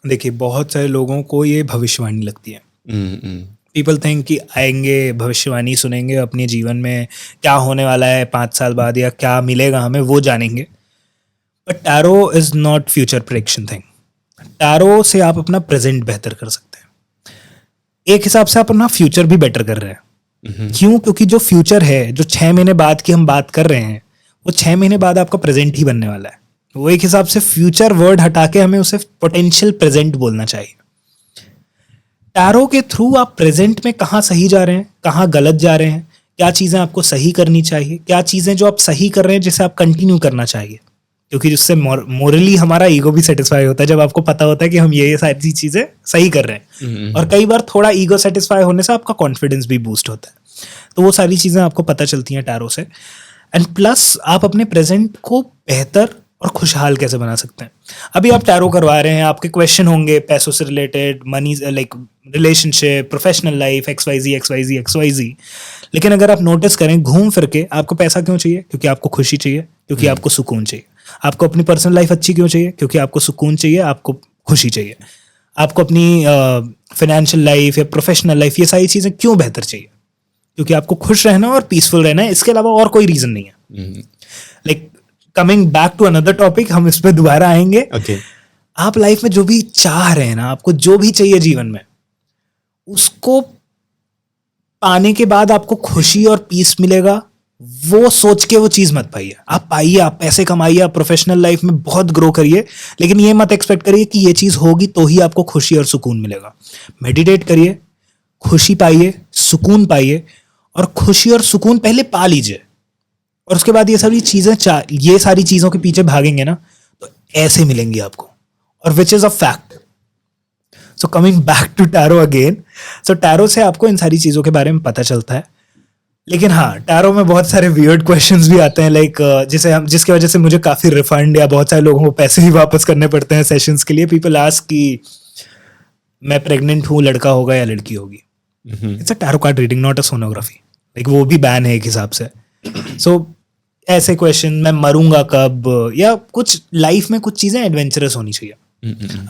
देखिए, बहुत सारे लोगों को ये भविष्यवाणी लगती है. पीपल थिंक कि आएंगे, भविष्यवाणी सुनेंगे, अपने जीवन में क्या होने वाला है 5 साल बाद या क्या मिलेगा हमें वो जानेंगे. But tarot is not future prediction thing. Tarot से आप अपना प्रेजेंट बेहतर कर सकते हैं. एक हिसाब से आप अपना फ्यूचर भी बेटर कर रहे हैं. क्यों? क्योंकि जो फ्यूचर है, जो 6 महीने बाद की हम बात कर रहे हैं, वो 6 महीने बाद आपका प्रेजेंट ही बनने वाला है. वो एक हिसाब से फ्यूचर वर्ड हटा के हमें उसे पोटेंशियल प्रेजेंट बोलना चाहिए. टैरो के थ्रू आप प्रेजेंट में कहाँ सही जा रहे हैं, कहाँ गलत जा रहे हैं, क्या चीज़ें आपको सही करनी चाहिए, क्या चीज़ें जो आप सही कर रहे हैं जिसे आप कंटिन्यू करना चाहिए. क्योंकि जिससे मोरली हमारा ईगो भी सेटिस्फाई होता है जब आपको पता होता है कि हम ये सारी चीज़ें सही कर रहे हैं. और कई बार थोड़ा ईगो सेटिस्फाई होने से आपका कॉन्फिडेंस भी बूस्ट होता है. तो वो सारी चीज़ें आपको पता चलती हैं टैरो से. एंड प्लस आप अपने प्रेजेंट को बेहतर और खुशहाल कैसे बना सकते हैं. अभी आप टैरो करवा रहे हैं, आपके क्वेश्चन होंगे पैसों से related, money, like relationship, professional life, XYZ. लेकिन अगर आप नोटिस करें, घूम फिर के आपको पैसा क्यों चाहिए? क्योंकि आपको खुशी चाहिए, क्योंकि आपको सुकून चाहिए. आपको अपनी पर्सनल लाइफ अच्छी क्यों चाहिए? क्योंकि आपको सुकून चाहिए, आपको खुशी चाहिए. आपको अपनी फाइनेंशियल लाइफ या प्रोफेशनल लाइफ, ये सारी चीज़ें क्यों बेहतर चाहिए? क्योंकि आपको खुश रहना और पीसफुल रहना है. इसके अलावा और कोई रीज़न नहीं है. Like coming back to another topic, हम इस पर दोबारा आएंगे. आप लाइफ में जो भी चाह रहे हैं ना, आपको जो भी चाहिए जीवन में, उसको पाने के बाद आपको खुशी और पीस मिलेगा, वो सोच के वो चीज मत पाइए. आप पाइए, आप पैसे कमाइए, आप प्रोफेशनल लाइफ में बहुत ग्रो करिए, लेकिन ये मत एक्सपेक्ट करिए कि ये चीज होगी तो ही आपको खुशी और सुकून मिलेगा. मेडिटेट करिए, खुशी पाइए, सुकून पाइए, और खुशी और सुकून पहले पा लीजिए, और उसके बाद ये सारी चीजें, ये सारी चीजों के पीछे भागेंगे ना तो ऐसे मिलेंगी आपको, और which is a fact. So coming back to tarot again, so tarot से आपको इन सारी चीजों के बारे में पता चलता है. लेकिन हाँ, टैरो में बहुत सारे वियर्ड क्वेश्चंस भी आते हैं, लाइक जिसकी वजह से मुझे काफी रिफंड या बहुत सारे लोगों को पैसे ही वापस करने पड़ते हैं सेशंस के लिए. पीपल आस्क कि मैं प्रेग्नेंट हूँ, लड़का होगा या लड़की होगी. It's a tarot card reading, not a sonography. Like वो भी बैन है एक हिसाब से. सो ऐसे क्वेश्चन, मैं मरूंगा कब, या कुछ लाइफ में कुछ चीजें एडवेंचरस होनी चाहिए.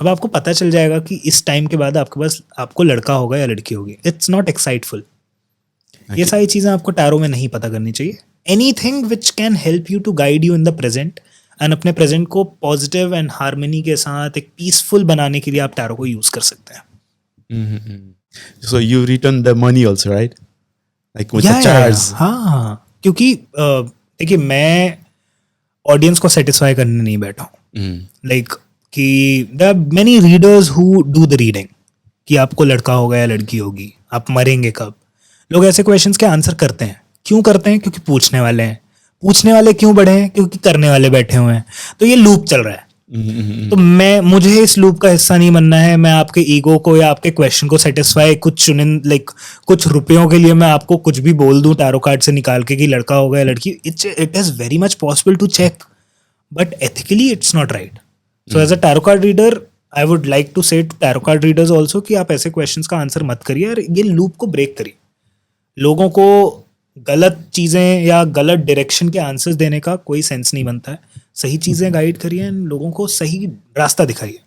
अब आपको पता चल जाएगा कि इस टाइम के बाद आपके पास आपको लड़का होगा या लड़की होगी. It's not excitful. ये सारी चीजें आपको टैरो में नहीं पता करनी चाहिए. Anything which can help you to guide you in the present, and अपने प्रेजेंट को पॉजिटिव एंड हार्मनी के साथ एक पीसफुल बनाने के लिए आप टैरो को यूज कर सकते हैं. So you return the money also, right? Like with the charge. हाँ, क्योंकि देखिए, मैं ऑडियंस को सेटिस्फाई करने नहीं बैठा हूँ. लाइक कि there are many readers who do the reading कि आपको लड़का होगा या लड़की होगी, आप मरेंगे कब. लोग ऐसे क्वेश्चंस के आंसर करते हैं. क्यों करते हैं? क्योंकि पूछने वाले हैं. पूछने वाले क्यों बढ़े हैं? क्योंकि करने वाले बैठे हुए हैं. तो ये लूप चल रहा है. तो मुझे इस लूप का हिस्सा नहीं बनना है. मैं आपके ईगो को या आपके क्वेश्चन को सेटिस्फाई कुछ रुपयों के लिए मैं आपको कुछ भी बोल दूं टैरो कार्ड से निकाल के कि लड़का होगा या लड़की. It is very much possible to check, but ethically it's not right. So as a tarot card reader, I would like to say to tarot card readers also कि आप ऐसे क्वेश्चंस का आंसर मत करिए और ये लूप को break करिए. लोगों को गलत चीज़ें या गलत डायरेक्शन के आंसर्स देने का कोई सेंस नहीं बनता है. सही चीज़ें गाइड करिए एंड लोगों को सही रास्ता दिखाइए.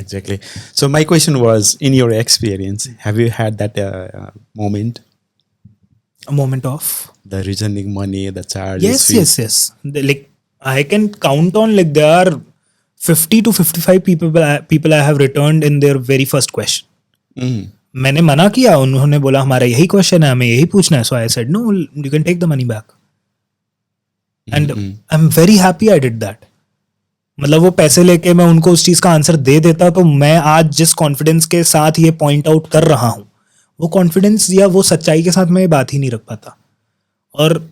Exactly. So my question was, in your experience, have you had that moment? A moment of? The returning money, the charges. Yes. Like I can count on, like there are 50 to 55 people I have returned in their very first question. मैंने मना किया, उन्होंने बोला हमारा यही question है, हमें यही पूछना है. So I said no, you can take the money back. And I am very happy I did that. मतलब वो पैसे लेके मैं उनको उस चीज का आंसर दे देता तो मैं आज जिस कॉन्फिडेंस के साथ ये पॉइंट आउट कर रहा हूँ, वो कॉन्फिडेंस या वो सच्चाई के साथ मैं ये बात ही नहीं रख पाता. और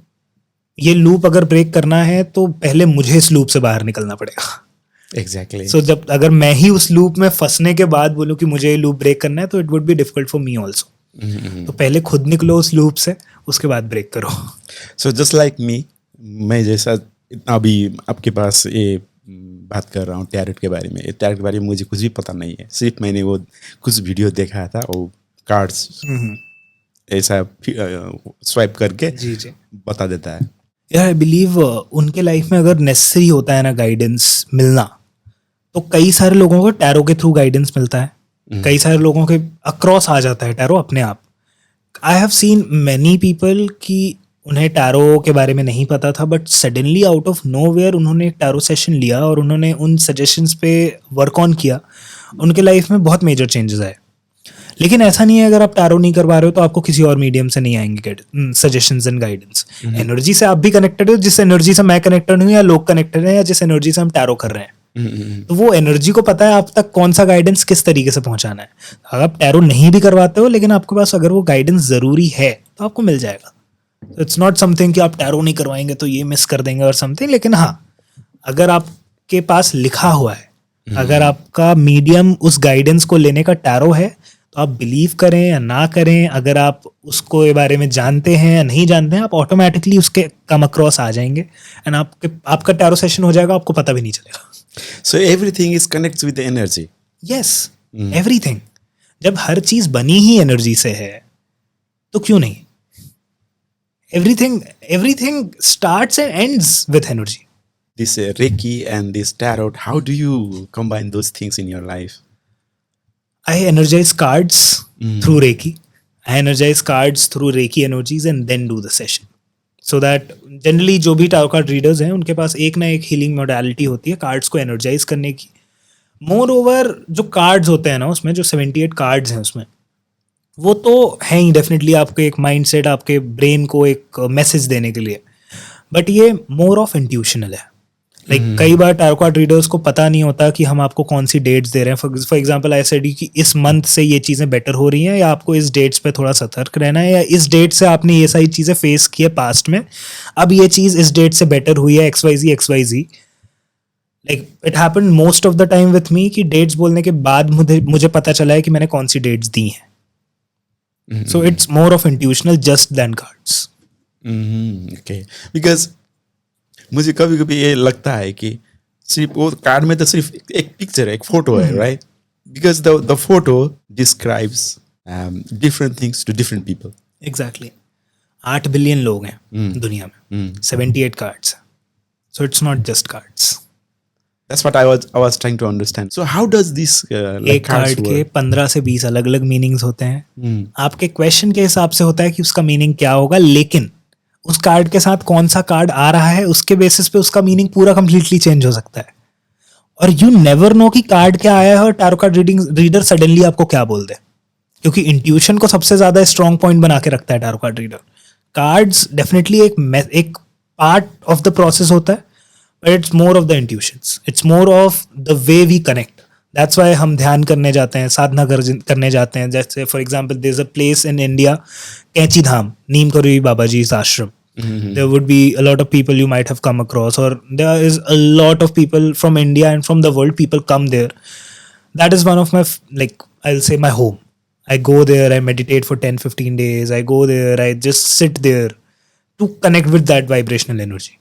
ये लूप अगर ब्रेक करना है तो पहले मुझे इस लूप से बाहर निकलना पड़ेगा. Exactly. So अगर मैं ही उस लूप में फंसने के बाद बोलूं कि मुझे ये लूप ब्रेक करना है, तो it would be difficult for me also. तो पहले खुद निकलो उस लूप से, उसके बाद ब्रेक करो. So just like me, मैं जैसा इतना अभी आपके पास ये बात कर रहा हूँ टैरोट के बारे में। टैरोट के बारे में मुझे कुछ भी पता नहीं है, सिर्फ मैंने वो कुछ वीडियो देखा था, वो कार्ड्स ऐसा स्वाइप करके जी जी। बता देता है। यार आई बिलीव उनके लाइफ में अगर नेसेसरी होता है ना गाइडेंस मिलना, तो कई सारे लोगों को टैरो के थ्रू गाइडेंस मिलता है, कई सारे लोगों के अक्रॉस आ जाता है टैरो अपने आप। I have seen many people कि उन्हें टैरो के बारे में नहीं पता था, but suddenly out of nowhere उन्होंने एक टैरो सेशन लिया और उन्होंने उन सजेशंस पे वर्क ऑन किया, उनके लाइफ में बहुत मेजर चेंजेस आए। लेकिन ऐसा नहीं है अगर आप टैरो नहीं करवा रहे हो तो आपको किसी और मीडियम से नहीं आएंगे सजेशंस एंड गाइडेंस। एनर्जी से आप भी कनेक्टेड हो, जिस एनर्जी से मैं कनेक्टेड हूँ या लोग कनेक्टेड हैं, या जिस एनर्जी से हम टैरो कर रहे हैं, तो वो एनर्जी को पता है आप तक कौन सा गाइडेंस किस तरीके से पहुंचाना है। अगर आप टैरो नहीं भी करवाते हो लेकिन आपके पास अगर वो गाइडेंस जरूरी है तो आपको मिल जाएगा। इट्स नॉट समथिंग कि आप टैरो नहीं करवाएंगे तो ये मिस कर देंगे और समथिंग। लेकिन हाँ, अगर आपके पास लिखा हुआ है, अगर आपका मीडियम उस गाइडेंस को लेने का टैरो है, तो आप बिलीव करें या ना करें, अगर आप उसको के बारे में जानते हैं या नहीं जानते हैं, आप ऑटोमेटिकली उसके कम अक्रॉस आ जाएंगे एंड आपका टैरो सेशन हो जाएगा, आपको पता भी नहीं चलेगा। So everything is connected with the energy. Yes, everything. जब हर चीज बनी ही एनर्जी से है तो क्यों नहीं? Everything starts and ends with energy. This Reiki and this tarot, how do you combine those things in your life? I energize cards through Reiki. I energize cards through Reiki energies and then do the session. So that generally जो भी tarot card readers हैं उनके पास एक ना एक healing modality होती है cards को एनर्जाइज करने की। मोर ओवर जो कार्ड्स होते हैं ना, उसमें जो 78 कार्ड्स हैं उसमें, वो तो हैं ही डेफिनेटली आपके एक माइंडसेट, आपके ब्रेन को एक मैसेज देने के लिए, बट ये मोर ऑफ इंट्यूशनल है। लाइक कई बार टैरो कार्ड रीडर्स को पता नहीं होता कि हम आपको कौन सी डेट्स दे रहे हैं। फॉर एग्जांपल आई सेड कि इस मंथ से ये चीज़ें बेटर हो रही हैं, या आपको इस डेट्स पे थोड़ा सतर्क रहना है, या इस डेट से आपने ये सारी चीज़ें फेस की है पास्ट में, अब ये चीज़ इस डेट से बेटर हुई है, XYZ। Like it happened most of the time with me कि डेट्स बोलने के बाद मुझे पता चला है कि मैंने कौन सी डेट्स दी हैं। So it's more of intuitional just than cards. Okay. Because मुझे कभी कभी ये लगता है कि सिर्फ वो कार्ड में तो सिर्फ एक पिक्चर है, एक फोटो है, right? Because the photo describes different things to different people. Exactly. 8 billion लोग हैं दुनिया में, 78 cards, so it's not just cards. That's what I was trying to understand. So how does this एक card के 15 से 20 अलग अलग मीनिंग्स होते हैं। आपके क्वेश्चन के हिसाब से होता है कि उसका मीनिंग क्या होगा, लेकिन उस कार्ड के साथ कौन सा कार्ड आ रहा है उसके बेसिस पे उसका मीनिंग पूरा कंप्लीटली चेंज हो सकता है। और यू नेवर नो कि कार्ड क्या आया है और टैरो कार्ड रीडर सडनली आपको क्या बोल दे, क्योंकि इंट्यूशन को सबसे ज्यादा स्ट्रॉन्ग पॉइंट बना के रखता है tarot card reader. Cards definitely एक पार्ट ऑफ द प्रोसेस होता है, but it's more of the intuitions, it's more of the way we connect. That's why हम ध्यान करने जाते हैं, साधना करने जाते हैं। जैसे for example there is a place in India, Kainchi Dham, नीम करोई बाबा जी आश्रम। There would be a lot of people you might have come across, or there is a lot of people from India and from the world, people come there. That is one of my, like, I'll say my home. I go there, I meditate for 10-15 days. I go there, I just sit there to connect with that vibrational energy.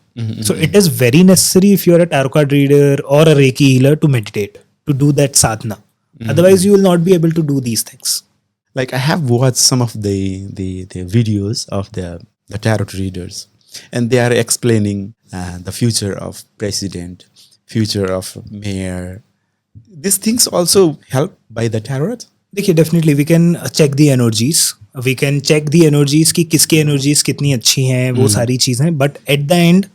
So it is very necessary if you're a tarot card reader or a Reiki healer to meditate, to do that sadhana. Otherwise, you will not be able to do these things. Like I have watched some of the videos of the tarot readers, and they are explaining the future of president, future of mayor. These things also help by the tarot. देखिए definitely we can check the energies, we can check the energies कि किसकी energies कितनी अच्छी हैं, वो सारी चीज़ें। But at the end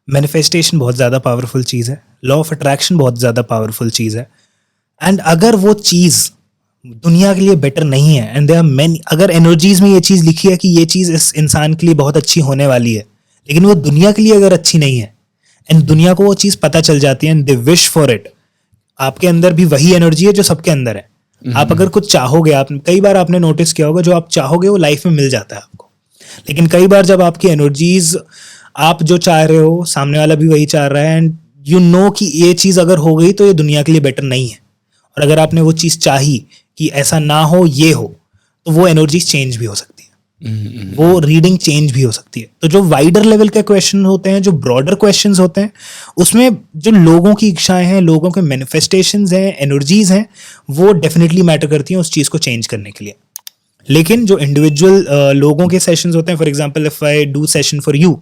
manifestation बहुत ज़्यादा पावरफुल चीज़ है, लॉ ऑफ अट्रैक्शन बहुत ज़्यादा पावरफुल चीज़ है। एंड अगर वो चीज़ दुनिया के लिए बेटर नहीं है, एंड देयर आर मेनी, अगर एनर्जीज में ये चीज़ लिखी है कि ये चीज़ इस इंसान के लिए बहुत अच्छी होने वाली है, लेकिन वो दुनिया के लिए अगर अच्छी नहीं है, एंड दुनिया को वो चीज़ पता चल जाती है and they wish for it, आपके अंदर भी वही एनर्जी है जो सबके अंदर है। आप अगर कुछ चाहोगे, आप कई बार आपने नोटिस किया होगा, जो आप चाहोगे वो लाइफ में मिल जाता है आपको। लेकिन कई बार जब आपकी एनर्जीज, आप जो चाह रहे हो सामने वाला भी वही चाह रहा है, एंड यू नो कि ये चीज़ अगर हो गई तो ये दुनिया के लिए बेटर नहीं है, और अगर आपने वो चीज़ चाही कि ऐसा ना हो ये हो, तो वो एनर्जीज चेंज भी हो सकती है। वो रीडिंग चेंज भी हो सकती है. तो जो वाइडर लेवल के क्वेश्चन होते हैं, जो ब्रॉडर क्वेश्चंस होते हैं, उसमें जो लोगों की इच्छाएं हैं, लोगों के मैनिफेस्टेशंस हैं, एनर्जीज हैं, वो डेफिनेटली मैटर करती हैं उस चीज़ को चेंज करने के लिए. लेकिन जो इंडिविजुअल लोगों के सेशंस होते हैं, for example if I do session for you,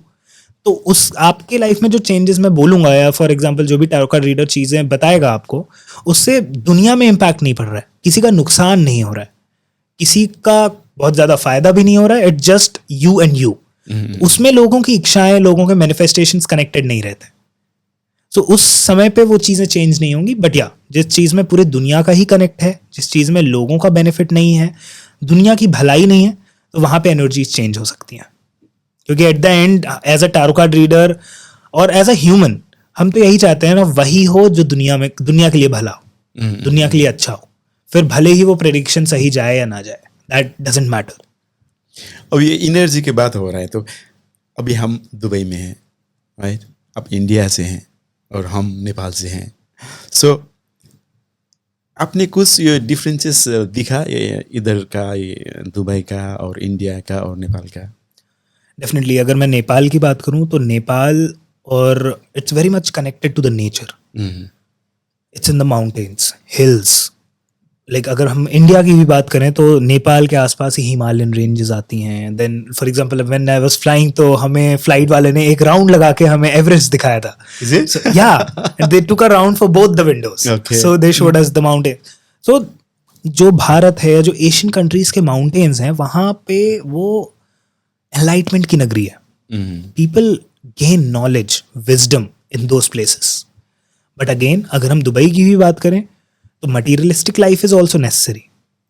तो उस आपके लाइफ में जो चेंजेस मैं बोलूंगा, या फॉर एग्जांपल जो भी टैरो कार्ड रीडर चीज़ें बताएगा आपको, उससे दुनिया में इम्पैक्ट नहीं पड़ रहा है, किसी का नुकसान नहीं हो रहा है, किसी का बहुत ज़्यादा फायदा भी नहीं हो रहा है. It just you and you. उसमें लोगों की इच्छाएं, लोगों के मैनिफेस्टेशंस कनेक्टेड नहीं रहते. सो उस समय पे वो चीज़ें चेंज नहीं होंगी. बट या जिस चीज़ में पूरी दुनिया का ही कनेक्ट है, जिस चीज़ में लोगों का बेनिफिट नहीं है, दुनिया की भलाई नहीं है, तो वहाँ पे एनर्जीज चेंज हो सकती हैं. क्योंकि at the end as a tarot card reader और एज अ ह्यूमन, हम तो यही चाहते हैं ना, वही हो जो दुनिया के लिए भला हो, दुनिया के लिए अच्छा हो. फिर भले ही वो प्रेडिक्शन सही जाए या ना जाए, दैट डजंट मैटर. अब ये एनर्जी की बात हो रहा है, तो अभी हम दुबई में हैं, राइट? आप इंडिया से हैं और हम नेपाल से हैं. सो आपने कुछ ये डिफरेंसेस दिखा इधर का, ये दुबई का और इंडिया का और नेपाल का? डेफिनेटली. अगर मैं नेपाल की बात करूं तो नेपाल, और it's very much connected to the nature. It's in the mountains, hills. Like अगर हम इंडिया की भी बात करें तो नेपाल के आसपास ही हिमालयन रेंजेस आती हैं. Then for example when I was flying, तो हमें फ्लाइट वाले ने एक राउंड लगा के हमें एवरेस्ट दिखाया था. Yeah they took a round for both the windows, so they showed us the mountain. So जो भारत है, जो एशियन कंट्रीज के माउंटेन्स हैं, वहाँ पे वो एनलाइटमेंट की नगरी है. People gain knowledge, wisdom in those places. But again अगर हम दुबई की भी बात करें तो materialistic life is also necessary.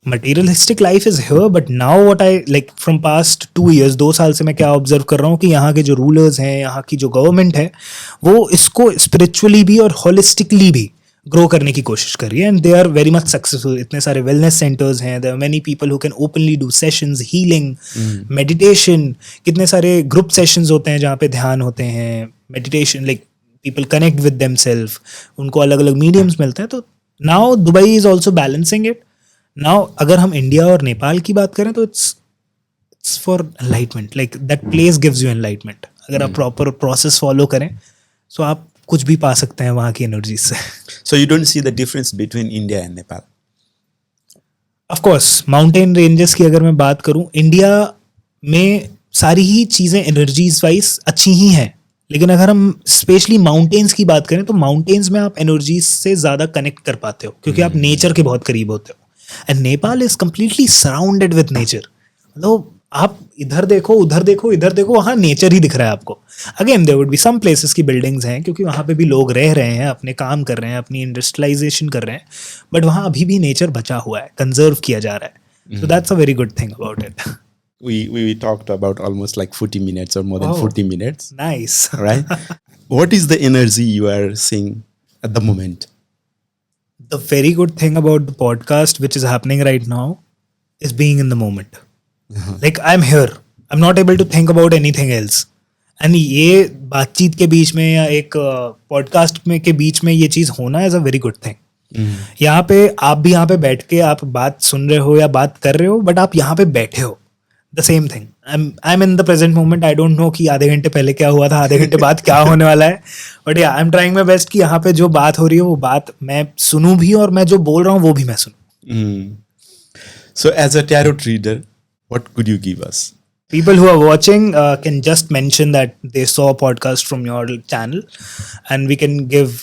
Materialistic life is here, but now what I like from past 2 years, 2 साल से मैं क्या ऑब्जर्व कर रहा हूँ कि यहाँ के जो रूलर्स हैं, यहाँ की जो गवर्नमेंट है, वो इसको स्पिरिचुअली भी और होलिस्टिकली भी ग्रो करने की कोशिश कर रही है. And they are very much successful. इतने सारे वेलनेस सेंटर्स हैं, there are many people who can openly do sessions, healing, meditation. कितने सारे ग्रुप सेशंस होते हैं जहाँ पे ध्यान होते हैं, meditation, like people connect with themselves. उनको अलग अलग मीडियम्स मिलते हैं. तो now Dubai is also balancing it. Now अगर हम इंडिया और नेपाल की बात करें तो it's for enlightenment. Like that place gives you enlightenment. अगर आप प्रॉपर प्रोसेस फॉलो करें तो आप कुछ भी पा सकते हैं वहाँ की एनर्जी से. So you don't see the difference between India and Nepal? Of course, mountain ranges की अगर मैं बात करूँ, इंडिया में सारी ही चीज़ें एनर्जीज वाइज अच्छी ही हैं. लेकिन अगर हम स्पेशली माउंटेन्स की बात करें तो माउंटेन्स में आप एनर्जीज से ज़्यादा कनेक्ट कर पाते हो, क्योंकि आप नेचर के बहुत करीब होते हो. And Nepal is completely surrounded with nature. मतलब आप इधर देखो, उधर देखो, इधर देखो, वहाँ नेचर ही दिख रहा है आपको. Again there would be some places की बिल्डिंग्स हैं, क्योंकि वहाँ पे भी लोग रह रहे हैं, अपने काम कर रहे हैं, अपनी इंडस्ट्रियलाइजेशन कर रहे हैं, बट वहाँ अभी भी नेचर बचा हुआ है, कंजर्व किया जा रहा है. So that's a very good thing about it. We talked about almost like 40 minutes or more than 40 minutes. Nice. Right? What is the energy you are seeing at the moment? The very good thing about the podcast which is happening right now is being in the moment. Like I'm here. I'm not able to think about anything else. And ये बातचीत के बीच में या एक podcast में के बीच में ये चीज़ होना is a very good thing. यहाँ पे आप भी यहाँ पे बैठ के आप बात सुन रहे हो या बात कर रहे हो, बट आप यहाँ पे बैठे हो. The same thing. I'm in the present moment. I don't know कि आधे घंटे पहले क्या हुआ था, आधे घंटे बाद क्या होने वाला है. But yeah, I'm trying my best कि यहाँ पे जो बात हो रही है वो बात मैं सुनूं भी, और मैं जो बोल रहा हूँ वो भी मैं सुनूं. So as a tarot reader, what could you give us? People who are watching can just mention that they saw a podcast from your channel, and we can give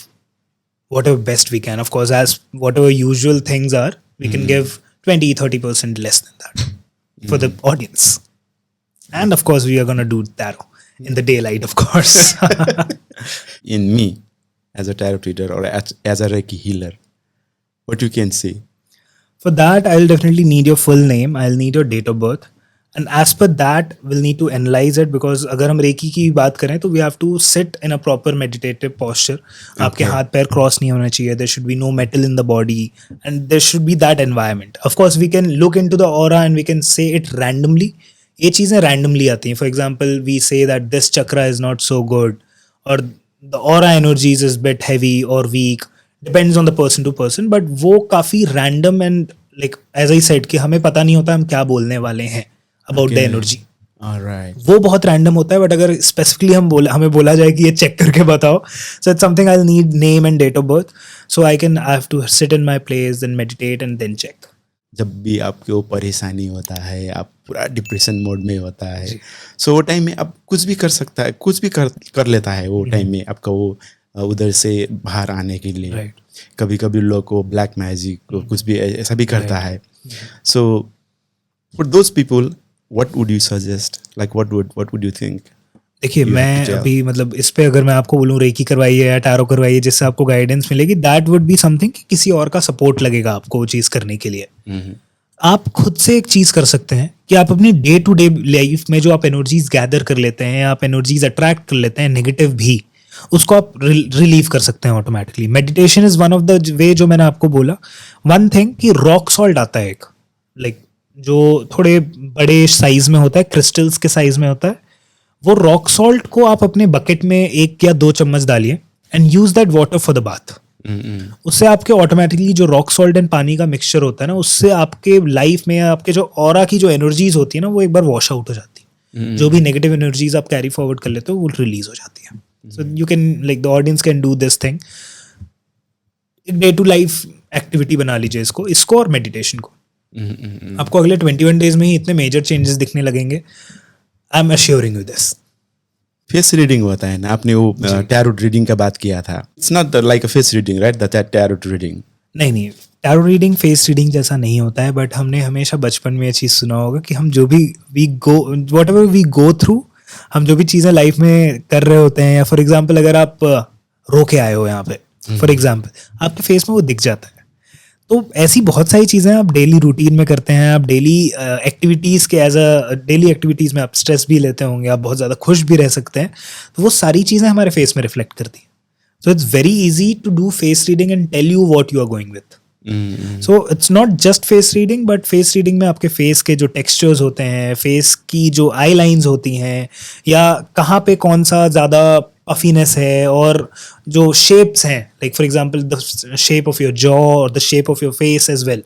whatever best we can. Of course, as whatever usual things are, we can give 20-30% less than that. For the audience. And of course we are going to do tarot in the daylight, of course. In me as a tarot reader or as a Reiki healer, what you can say? For that I'll definitely need your full name, I'll need your date of birth, and as per that we'll need to analyze it, because अगर हम recce की बात करें तो we have to sit in a proper meditative posture. आपके हाथ पैर cross नहीं होना चाहिए. There should be no metal in the body, and there should be that environment. Of course we can look into the aura and we can say it randomly. ये चीज़ें randomly आती हैं. For example, we say that this chakra is not so good, or the aura energies is bit heavy or weak. Depends on the person to person, but वो काफ़ी random and like as I said कि हमें पता नहीं होता हम क्या बोलने वाले हैं about the Okay. Energy. Alright. वो बहुत रैंडम होता है, बट अगर स्पेसिफिकली हमें बोला जाए कि ये चेक करके बताओ, so it's something I need name and date of birth, so I have to sit in my place then meditate and then check. जब भी आपको परेशानी होता है, आप पूरा डिप्रेशन मोड में होता है, सो वो टाइम में आप कुछ भी कर सकता है, कुछ भी कर लेता है वो टाइम में आपका वो उधर से बाहर आने के लिए. Right. कभी कभी लोग को ब्लैक मैजिक कुछ भी ऐसा भी करता है. So for those people what would you suggest, like what would you think? देखिए, You have मैं to tell. अभी मतलब इस पे अगर मैं आपको बोलूँ रेकी करवाइए या टैरो करवाइए जिससे आपको गाइडेंस मिलेगी, दैट वुड बी समथिंग कि किसी और का सपोर्ट लगेगा आपको वो चीज़ करने के लिए. आप खुद से एक चीज़ कर सकते हैं कि आप अपनी डे टू डे लाइफ में जो आप एनर्जीज गैदर कर लेते हैं, आप एनर्जीज अट्रैक्ट कर लेते हैं नेगेटिव भी, उसको आप रिलीव कर सकते हैं automatically. Meditation is one of the वे, जो मैंने आपको बोला. वन थिंग कि रॉक सॉल्ट आता है एक, लाइक जो थोड़े बड़े साइज में होता है, क्रिस्टल्स के साइज में होता है. वो रॉक सॉल्ट को आप अपने बकेट में 1 या 2 चम्मच डालिए and use that water for the bath. उससे आपके ऑटोमेटिकली जो रॉक सॉल्ट एंड पानी का मिक्सचर होता है ना, उससे आपके लाइफ में आपके जो ऑरा की जो एनर्जीज होती है ना, वो एक बार वॉश आउट हो जाती है. जो भी नेगेटिव एनर्जीज आप कैरी फॉरवर्ड कर लेते हो वो रिलीज हो जाती है. So you can, like the audience can do this thing. एक डे टू लाइफ एक्टिविटी बना लीजिए इसको और मेडिटेशन को. आपको अगले 21 डेज में ही इतने मेजर चेंजेस दिखने लगेंगे. I am assuring you this. Face reading होता है ना, आपने वो टैरोट रीडिंग का बात किया था. It's not like a face reading, right? That tarot reading. नहीं, टैरो रीडिंग फेस रीडिंग जैसा नहीं होता है, बट हमने हमेशा बचपन में ये चीज़ सुना होगा कि हम जो भी व्हाटएवर वी गो थ्रू, हम जो भी चीज़ें लाइफ में कर रहे होते हैं, या फॉर एग्जांपल अगर आप रो के आए हो यहाँ पे, फॉर एग्जांपल आपके फेस में वो दिख जाता है. तो ऐसी बहुत सारी चीज़ें आप डेली रूटीन में करते हैं, आप डेली एक्टिविटीज़ के एज अ डेली एक्टिविटीज़ में आप स्ट्रेस भी लेते होंगे, आप बहुत ज़्यादा खुश भी रह सकते हैं, तो वो सारी चीज़ें हमारे फेस में रिफ्लेक्ट करती हैं. So it's very easy to do face reading and tell you what you are going with. So it's not just face reading, but face reading में आपके फेस के जो टेक्सचर्स होते हैं, फेस की जो आई लाइन्स होती हैं, या कहाँ पे कौन सा ज़्यादा पफीनेस है, और जो शेप्स हैं, like for example the shape of your jaw और the shape of your face as well,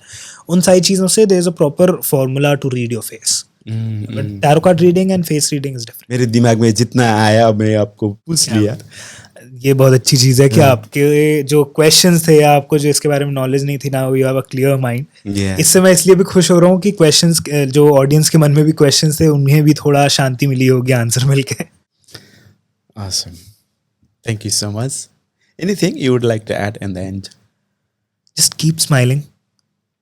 उन सारी चीज़ों से there is a proper formula to read your face. But tarot card reading and face reading is different. मेरे दिमाग में जितना आया मैं आपको पूछ लिया. ये बहुत अच्छी चीज़ है कि आपके जो क्वेश्चंस थे, या आपको जो इसके बारे में नॉलेज नहीं थी ना, you have a clear mind. इससे मैं इसलिए भी खुश हो रहा हूँ कि क्वेश्चंस, जो ऑडियंस के मन में भी क्वेश्चंस थे, उन्हें भी थोड़ा शांति मिली होगी आंसर मिलके. Awesome. Thank you so much. Anything you would like to add in the end? Just keep smiling.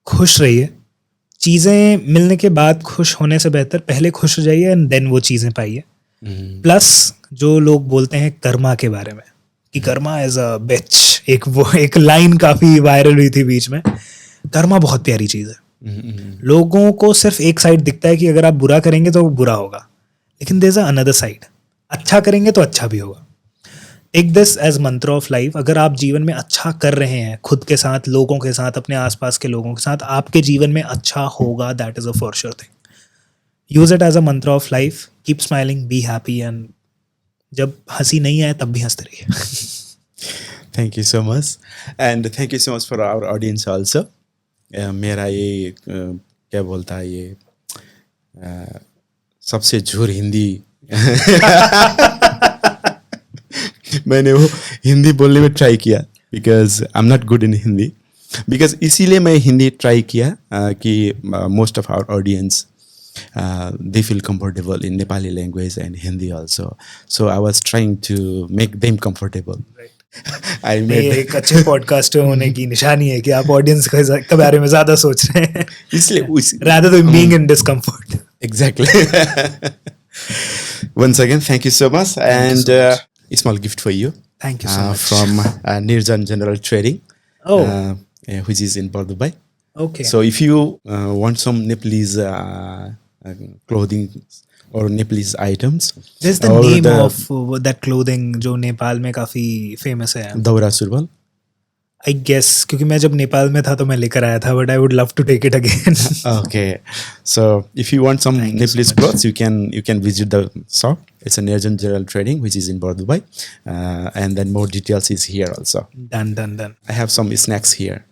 खुश रहिए. चीज़ें मिलने के बाद खुश होने से बेहतर पहले खुश हो जाइए एंड देन वो चीज़ें पाइए. प्लस जो लोग बोलते हैं कर्मा के बारे में कि कर्मा एज अ बिच, एक लाइन काफ़ी वायरल हुई थी बीच में. कर्मा बहुत प्यारी चीज़ है. लोगों को सिर्फ एक साइड दिखता है कि अगर आप बुरा करेंगे तो बुरा होगा, लेकिन देयर इज अनदर साइड. अच्छा करेंगे तो अच्छा भी होगा. टेक दिस एज मंत्र ऑफ लाइफ. अगर आप जीवन में अच्छा कर रहे हैं, खुद के साथ, लोगों के साथ, अपने आसपास के लोगों के साथ, आपके जीवन में अच्छा होगा. That is a for sure thing. Use it as a mantra of life. Keep smiling, be happy, and जब हंसी नहीं आए तब भी हंसते रहिए. Thank you so much. And thank you so much for our audience also. मेरा ये क्या बोलता है ये सबसे झूर हिंदी मैंने वो हिंदी बोलने में ट्राई किया, because I am not good in Hindi. Because इसीलिए मैं हिंदी ट्राई किया कि most of our audience they feel comfortable in Nepali language and Hindi also. So I was trying to make them comfortable. I made एक अच्छे podcaster होने की निशानी है कि आप ऑडियंस के बारे में ज़्यादा सोच रहे हैं, इसलिए rather than being in discomfort. Exactly. Once again, thank you so much. And a small gift for you. Thank you so much. From Nirjan General Trading, Oh. Which is in Bardhubai. Okay. So if you want some Nepalese clothing or Nepalese items, This is the name of that clothing जो नेपाल में काफ़ी famous है. Daura Surbal. I guess क्योंकि मैं जब नेपाल में था तो मैं लेकर आया था, but I would love to take it again. Okay. So if you want some Thank you so Nepalese much. clothes, you can visit the shop. It's a Nirjan General Trading, which is in Bardhubai. And then more details is here also. Done. I have some snacks here.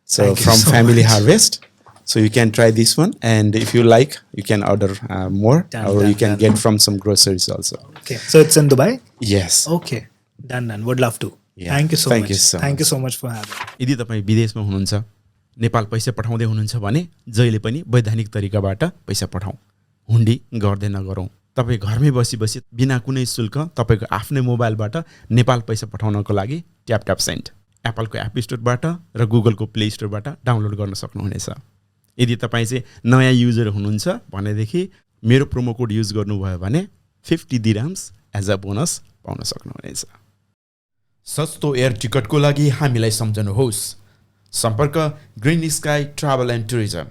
So Thank you from so Family much. Harvest, So you can try this one, and if you like, you can order more, Done, or done, you can done. get from some groceries also. Okay. So it's in Dubai? Yes. Okay. Done. Would love to. Yeah. Thank you so Thank much. you so Thank you much. so much for having me. यदि तपाईँ विदेशमा हुनुहुन्छ, नेपाल पैसा पठाउँदै हुनुहुन्छ भने जहिले पनि वैधानिक तरिकाबाट पैसा पठाउँ, हुन्डी गर्दै नगरौँ। तपाईँ घरमै बसी बसी बिना कुनै शुल्क तपाईँको आफ्नै मोबाइलबाट नेपाल पैसा पठाउनको लागि ट्याप ट्याप सेन्ड एप्पलको एप स्टोरबाट र गुगलको प्ले स्टोरबाट डाउनलोड गर्न सक्नुहुनेछ। यदि तपाईँ चाहिँ नयाँ युजर हुनुहुन्छ भनेदेखि मेरो प्रोमो कोड युज गर्नुभयो भने 50 दिरहम्स एज अ बोनस पाउन सक्नुहुनेछ। सस्तो एयर टिकटको लागि हामीलाई सम्झनुहोस्। सम्पर्क green sky travel and tourism.